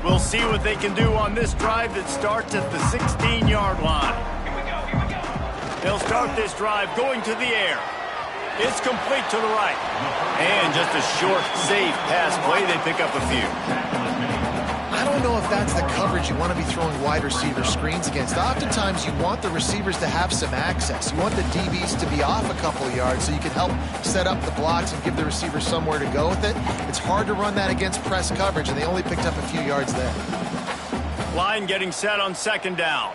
We'll see what they can do on this drive that starts at the 16-yard line. Here we go. They'll start this drive going to the air. It's complete to the right. And just a short, safe pass play. They pick up a few. I don't know if that's the coverage you want to be throwing wide receiver screens against. Oftentimes, you want the receivers to have some access. You want the DBs to be off a couple of yards so you can help set up the blocks and give the receiver somewhere to go with it. It's hard to run that against press coverage, and they only picked up a few yards there. Line getting set on 2nd down.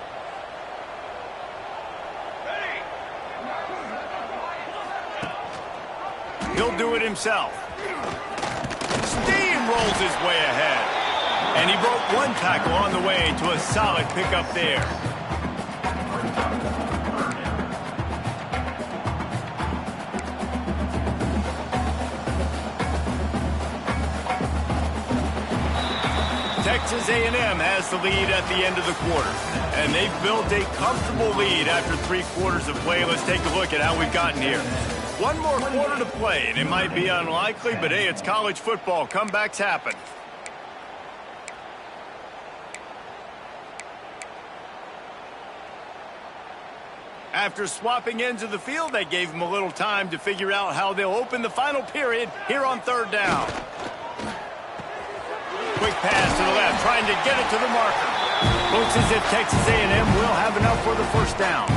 He'll do it himself. Steamrolls his way ahead. And he broke 1 tackle on the way to a solid pickup there. Texas A&M has the lead at the end of the quarter. And they've built a comfortable lead after 3 quarters of play. Let's take a look at how we've gotten here. 1 more quarter to play, and it might be unlikely, but hey, it's college football. Comebacks happen. After swapping ends of the field, they gave them a little time to figure out how they'll open the final period here on 3rd down. Quick pass to the left, trying to get it to the marker. Looks as if Texas A&M will have enough for the 1st down.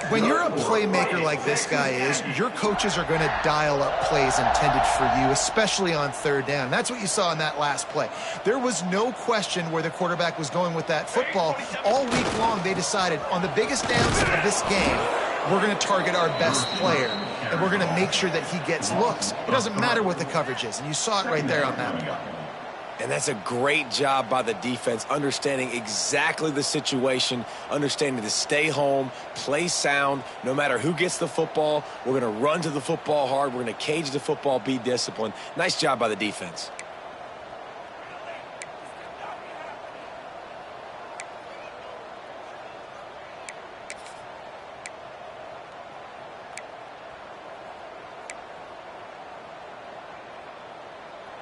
When you're a playmaker like this guy is, your coaches are going to dial up plays intended for you, especially on 3rd down. That's what you saw in that last play. There was no question where the quarterback was going with that football. All week long, they decided on the biggest downs of this game, we're going to target our best player, and we're going to make sure that he gets looks. It doesn't matter what the coverage is, and you saw it right there on that play. And that's a great job by the defense, understanding exactly the situation, understanding to stay home, play sound. No matter who gets the football, we're going to run to the football hard. We're going to cage the football, be disciplined. Nice job by the defense.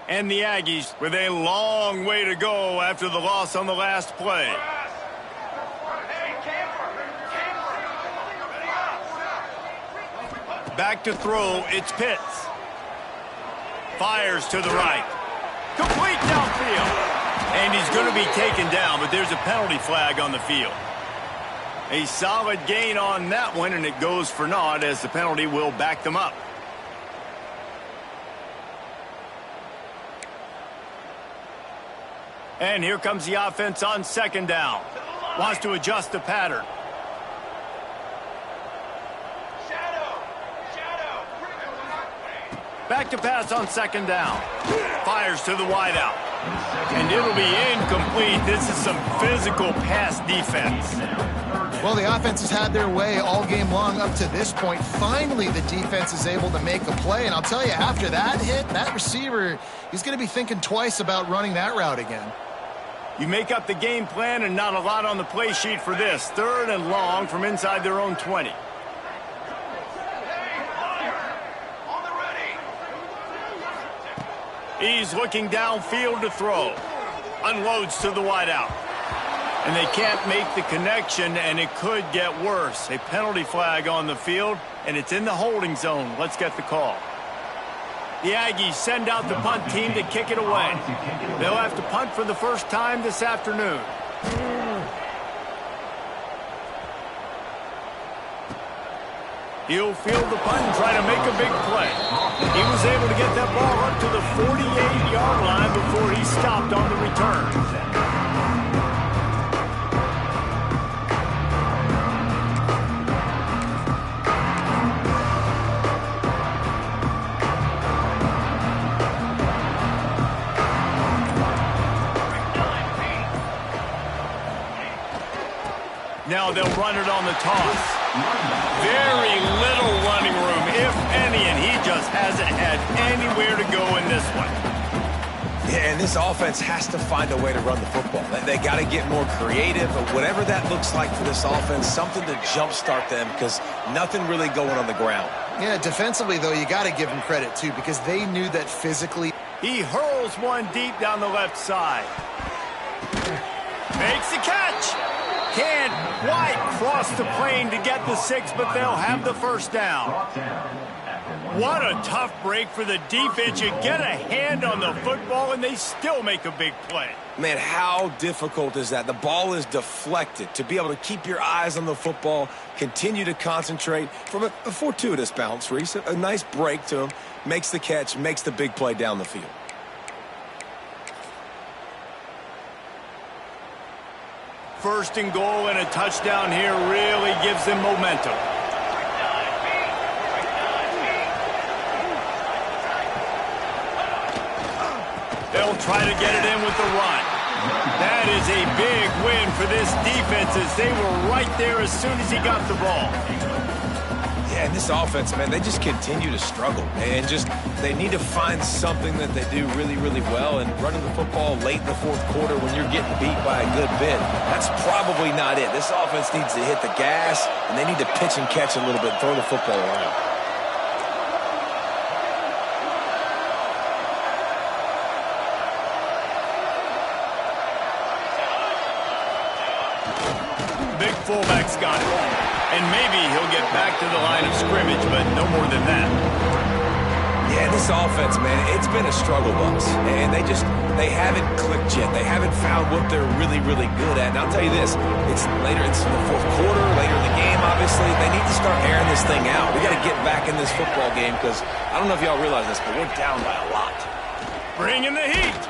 And the Aggies with a long way to go after the loss on the last play. Back to throw, it's Pitts. Fires to the right. Complete downfield. And he's going to be taken down, but there's a penalty flag on the field. A solid gain on that one, and it goes for naught as the penalty will back them up. And here comes the offense on 2nd down. Wants to adjust the pattern. Back to pass on 2nd down. Fires to the wideout. And it'll be incomplete. This is some physical pass defense. Well, the offense has had their way all game long up to this point. Finally, the defense is able to make a play. And I'll tell you, after that hit, that receiver, he's going to be thinking twice about running that route again. You make up the game plan and not a lot on the play sheet for this. 3rd and long from inside their own 20. He's looking downfield to throw. Unloads to the wideout. And they can't make the connection, and it could get worse. A penalty flag on the field, and it's in the holding zone. Let's get the call. The Aggies send out the punt team to kick it away. They'll have to punt for the first time this afternoon. He'll field the punt and try to make a big play. He was able to get that ball up to the 48-yard line before he stopped on the return. Now they'll run it on the toss. Very little running room, if any, and he just hasn't had anywhere to go in this one. Yeah, and this offense has to find a way to run the football. They got to get more creative, but whatever that looks like for this offense, something to jumpstart them because nothing really going on the ground. Yeah, defensively, though, you got to give them credit, too, because they knew that physically. He hurls one deep down the left side. Makes the catch. Can't quite cross the plane to get the 6, but they'll have the first down. What a tough break for the defense. You get a hand on the football, and they still make a big play. Man, how difficult is that? The ball is deflected. To be able to keep your eyes on the football, continue to concentrate from a fortuitous bounce, Reese. A nice break to him, makes the catch, makes the big play down the field. First and goal and a touchdown here really gives them momentum. They'll try to get it in with the run. That is a big win for this defense as they were right there as soon as he got the ball. Yeah, and this offense, man, they just continue to struggle. And they need to find something that they do really, really well. And running the football late in the fourth quarter when you're getting beat by a good bit, that's probably not it. This offense needs to hit the gas, and they need to pitch and catch a little bit, throw the football around. Big fullback's got it. And maybe he'll get back to the line of scrimmage, but no more than that. Yeah, this offense, man, it's been a struggle bus. And they haven't clicked yet. They haven't found what they're really, really good at. And I'll tell you this, it's in the fourth quarter, later in the game, obviously. They need to start airing this thing out. We got to get back in this football game because I don't know if y'all realize this, but we're down by a lot. Bringing the heat.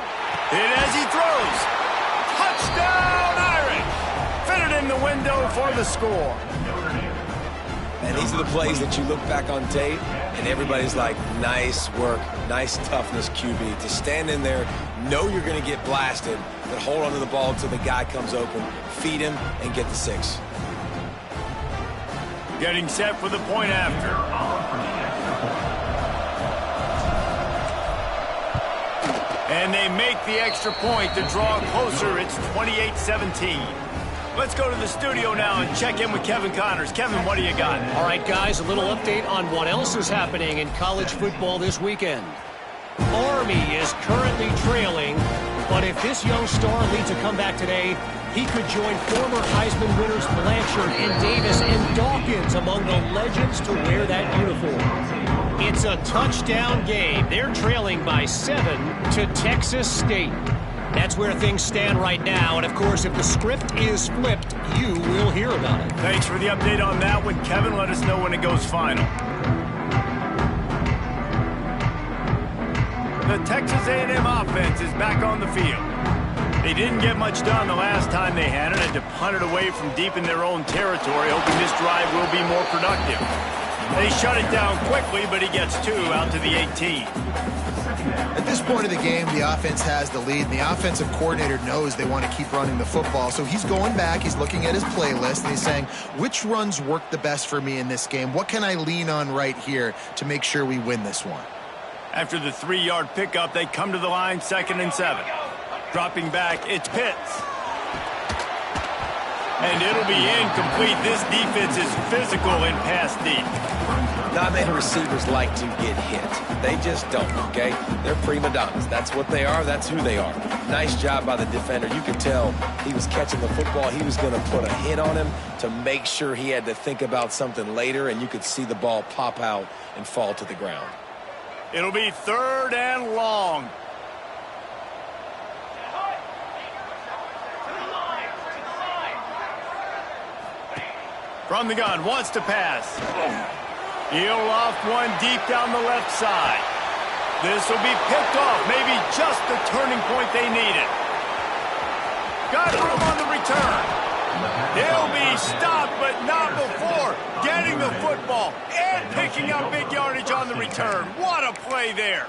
Hit as he throws. Touchdown, Irish. Fitted in the window for the score. And these are the plays that you look back on tape, and everybody's like, nice work, nice toughness, QB. To stand in there, know you're going to get blasted, but hold on to the ball until the guy comes open, feed him, and get the 6. Getting set for the point after. And they make the extra point to draw closer. It's 28-17. Let's go to the studio now and check in with Kevin Connors. Kevin, what do you got? All right, guys, a little update on what else is happening in college football this weekend. Army is currently trailing, but if this young star leads a comeback today, he could join former Heisman winners Blanchard and Davis and Dawkins among the legends to wear that uniform. It's a touchdown game. They're trailing by 7 to Texas State. That's where things stand right now, and of course, if the script is flipped, you will hear about it. Thanks for the update on that one, Kevin. Let us know when it goes final. The Texas A&M offense is back on the field. They didn't get much done the last time they had it, and to punt it away from deep in their own territory, hoping this drive will be more productive. They shut it down quickly, but he gets 2 out to the 18. At this point of the game, the offense has the lead, and the offensive coordinator knows they want to keep running the football. So he's going back, he's looking at his playlist, and he's saying, which runs work the best for me in this game? What can I lean on right here to make sure we win this one? After the 3-yard pickup, they come to the line, 2nd and 7. Dropping back, it's Pitts. And it'll be incomplete. This defense is physical and pass deep. Not many receivers like to get hit. They just don't, okay? They're prima donnas. That's what they are. That's who they are. Nice job by the defender. You could tell he was catching the football. He was going to put a hit on him to make sure he had to think about something later, and you could see the ball pop out and fall to the ground. It'll be 3rd and long. From the gun, wants to pass. He'll loft one deep down the left side. This will be picked off, maybe just the turning point they needed. Got room on the return. He'll be stopped, but not before getting the football and picking up big yardage on the return. What a play there.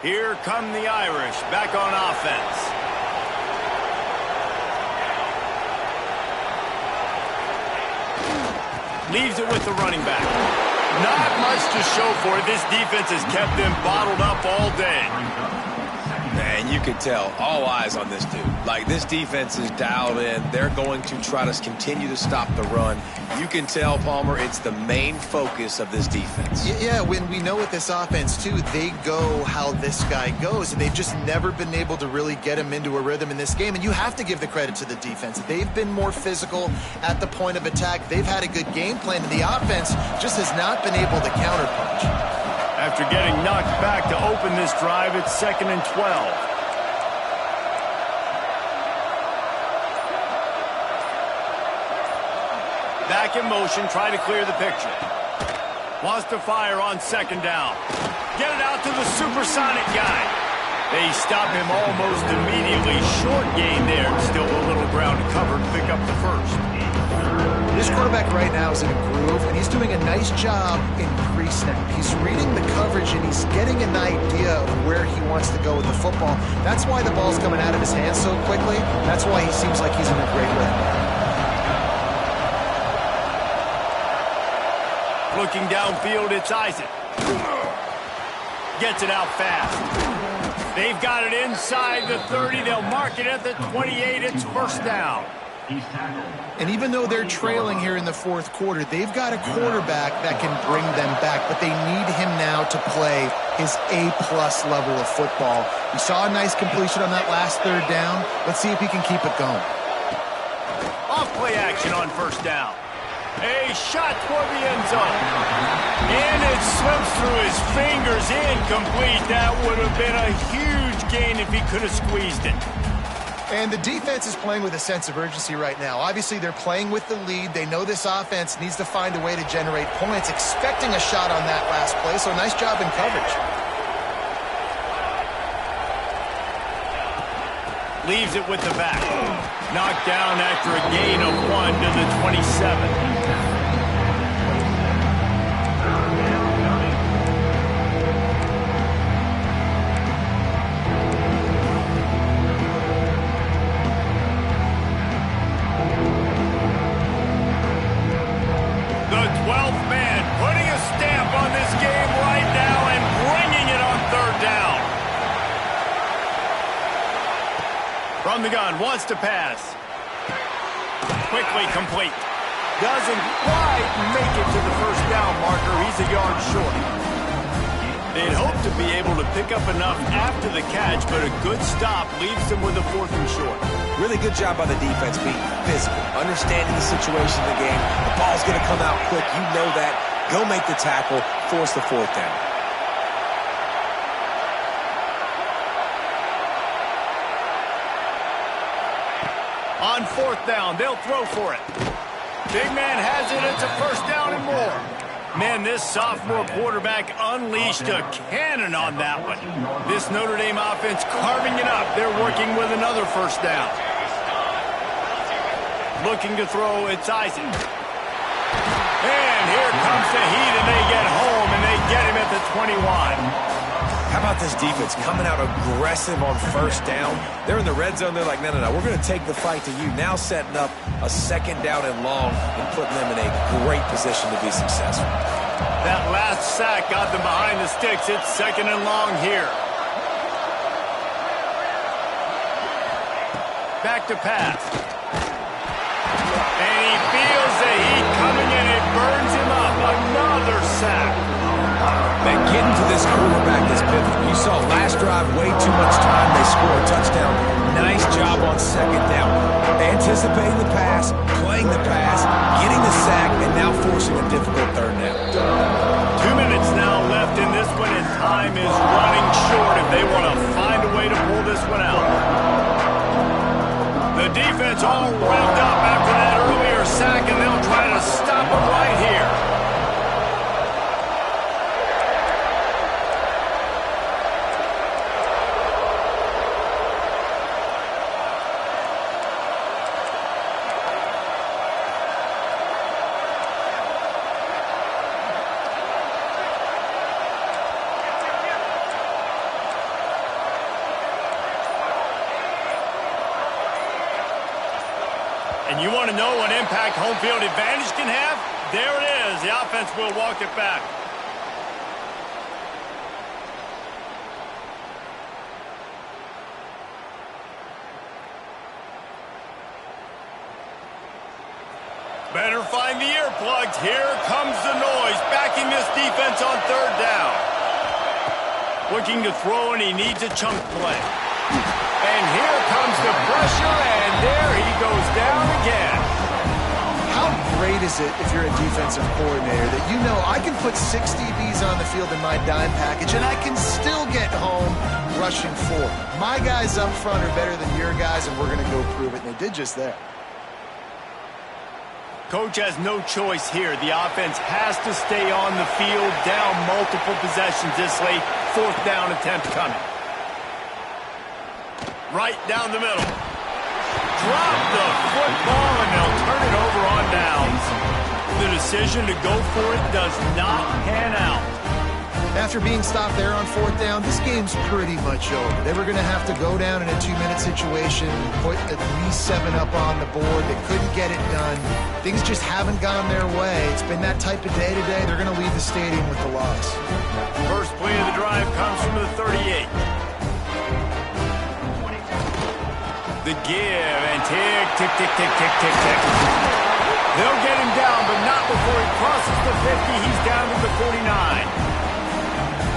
Here come the Irish back on offense. Leaves it with the running back. Not much to show for it. This defense has kept them bottled up all day. Man, you can tell, all eyes on this dude. Like, this defense is dialed in. They're going to try to continue to stop the run. You can tell, Palmer, it's the main focus of this defense. Yeah, when we know with this offense, too, they go how this guy goes, and they've just never been able to really get him into a rhythm in this game, and you have to give the credit to the defense. They've been more physical at the point of attack. They've had a good game plan, and the offense just has not been able to counterpunch. After getting knocked back to open this drive, it's 2nd and 12. Back in motion, try to clear the picture. Wants to fire on 2nd down. Get it out to the supersonic guy. They stop him almost immediately. Short gain there. Still a little ground to cover to pick up the first. This quarterback right now is in a groove, and he's doing a nice job in pre-snap. He's reading the coverage, and he's getting an idea of where he wants to go with the football. That's why the ball's coming out of his hands so quickly. That's why he seems like he's in a great rhythm. Looking downfield, it's Isaac. Gets it out fast. They've got it inside the 30. They'll mark it at the 28. It's first down. And even though they're trailing here in the fourth quarter, they've got a quarterback that can bring them back, but they need him now to play his A-plus level of football. We saw a nice completion on that last 3rd down. Let's see if he can keep it going. Off play action on first down. A shot toward the end zone. And it slips through his fingers. Incomplete. That would have been a huge gain if he could have squeezed it. And the defense is playing with a sense of urgency right now. Obviously, they're playing with the lead. They know this offense needs to find a way to generate points, expecting a shot on that last play, so nice job in coverage. Leaves it with the back. Knocked down after a gain of 1 to the 27. From the gun, wants to pass. Quickly complete. Doesn't quite make it to the first down marker. He's a yard short. They'd hope to be able to pick up enough after the catch, but a good stop leaves them with a 4th and short. Really good job by the defense being physical, understanding the situation of the game. The ball's going to come out quick. You know that. Go make the tackle, force the 4th down. On 4th down, they'll throw for it. Big man has it. It's a first down and more. Man, this sophomore quarterback unleashed a cannon on that one. This Notre Dame offense carving it up. They're working with another first down. Looking to throw, it's Isaac. And here comes the heat, and they get home, and they get him at the 21. How about this defense coming out aggressive on first down? They're in the red zone. They're like, no, we're going to take the fight to you. Now setting up a 2nd down and long and putting them in a great position to be successful. That last sack got them behind the sticks. It's 2nd and long here. Back to pass. And he feels the heat coming in. It burns him up. Another sack. Man, getting to this quarterback is pivotal. You saw last drive, way too much time. They score a touchdown. Nice job on 2nd down. Anticipating the pass, playing the pass, getting the sack, and now forcing a difficult 3rd down. 2 minutes now left in this one, and time is running short if they want to find a way to pull this one out. defense all revved up after that earlier sack, and they'll try to stop him right here. And you want to know what impact home field advantage can have? There it is. The offense will walk it back. Better find the earplugs. Here comes the noise, backing this defense on third down. Looking to throw, and he needs a chunk play. And here comes the pressure, and there he goes down again. How great is it if you're a defensive coordinator that you know I can put 6 DBs on the field in my dime package and I can still get home rushing 4. My guys up front are better than your guys, and we're going to go prove it. And they did just that. Coach has no choice here. The offense has to stay on the field, down multiple possessions this late. 4th down attempt coming. Right down the middle. Drop the football, and they'll turn it over on downs. The decision to go for it does not pan out. After being stopped there on 4th down, this game's pretty much over. They were going to have to go down in a 2-minute situation, put at least 7 up on the board. They couldn't get it done. Things just haven't gone their way. It's been that type of day today. They're going to leave the stadium with the loss. First play of the drive comes from the 38. The give, and tick, tick, tick, tick, tick, tick, tick. They'll get him down, but not before he crosses the 50. He's down to the 49.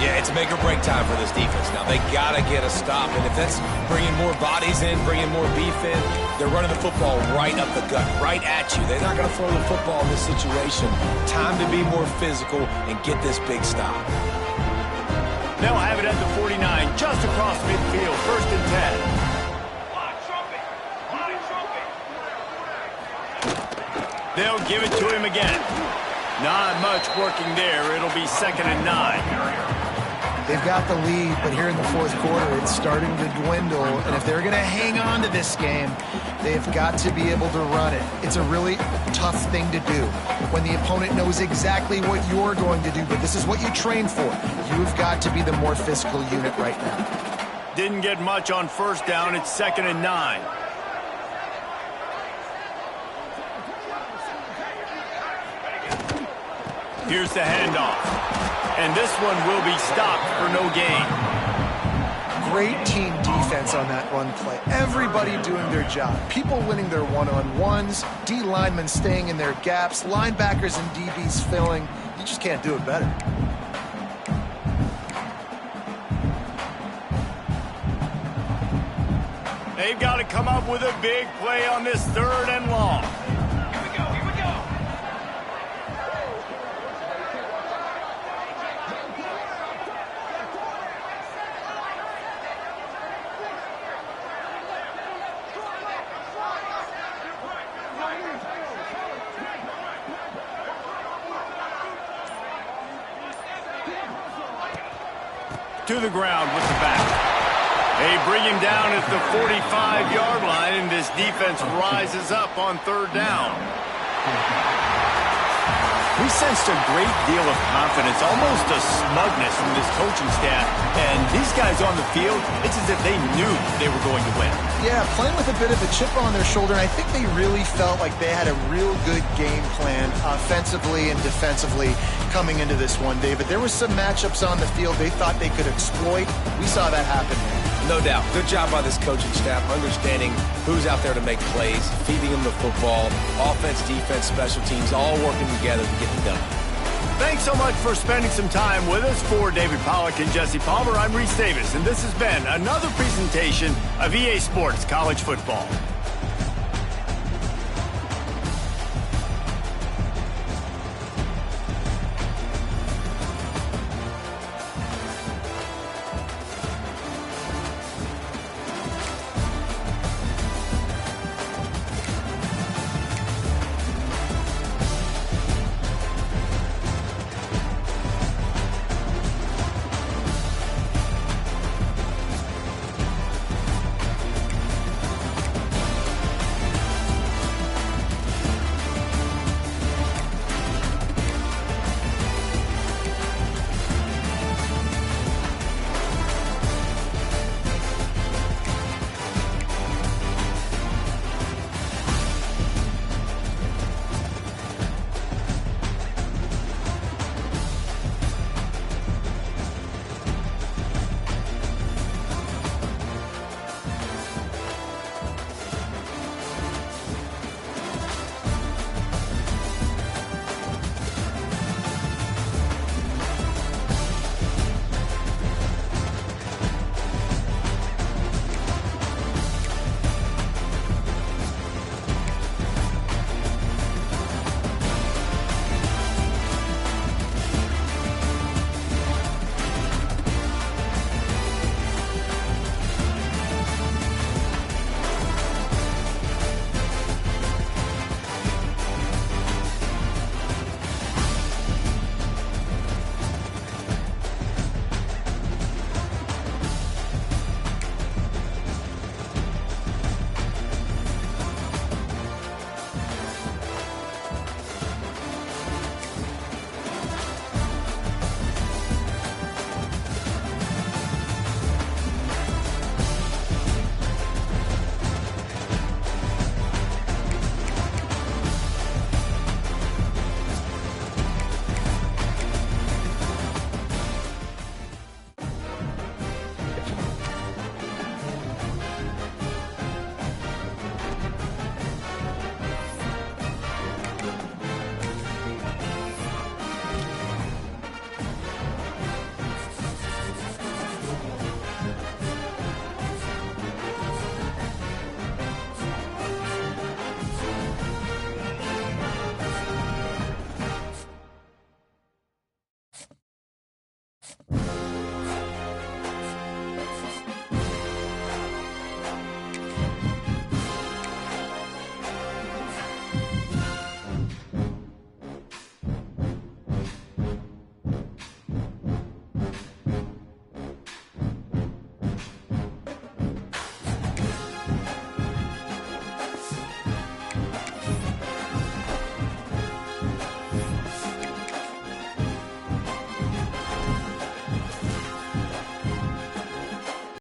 Yeah, it's make or break time for this defense. Now, they got to get a stop, and if that's bringing more bodies in, bringing more beef in, they're running the football right up the gut, right at you. They're not going to throw the football in this situation. Time to be more physical and get this big stop. They'll have it at the 49, just across midfield, 1st and 10. They'll give it to him again. Not much working there. It'll be 2nd and 9. They've got the lead, but here in the 4th quarter, it's starting to dwindle. And if they're going to hang on to this game, they've got to be able to run it. It's a really tough thing to do when the opponent knows exactly what you're going to do, but this is what you train for. You've got to be the more physical unit right now. Didn't get much on 1st down. It's 2nd and 9. Here's the handoff. And this one will be stopped for no gain. Great team defense on that run play. Everybody doing their job. People winning their one-on-ones, D linemen staying in their gaps, linebackers and DBs filling. You just can't do it better. They've got to come up with a big play on this 3rd and long. To the ground with the back. They bring him down at the 45-yard line, and this defense rises up on 3rd down. We sensed a great deal of confidence, almost a smugness from this coaching staff. And these guys on the field, it's as if they knew they were going to win. Yeah, playing with a bit of a chip on their shoulder, and I think they really felt like they had a real good game plan offensively and defensively coming into this one, David. There were some matchups on the field they thought they could exploit. We saw that happen. No doubt. Good job by this coaching staff, understanding who's out there to make plays, feeding them the football, offense, defense, special teams, all working together to get it done. Thanks so much for spending some time with us. For David Pollack and Jesse Palmer, I'm Reese Davis, and this has been another presentation of EA Sports College Football.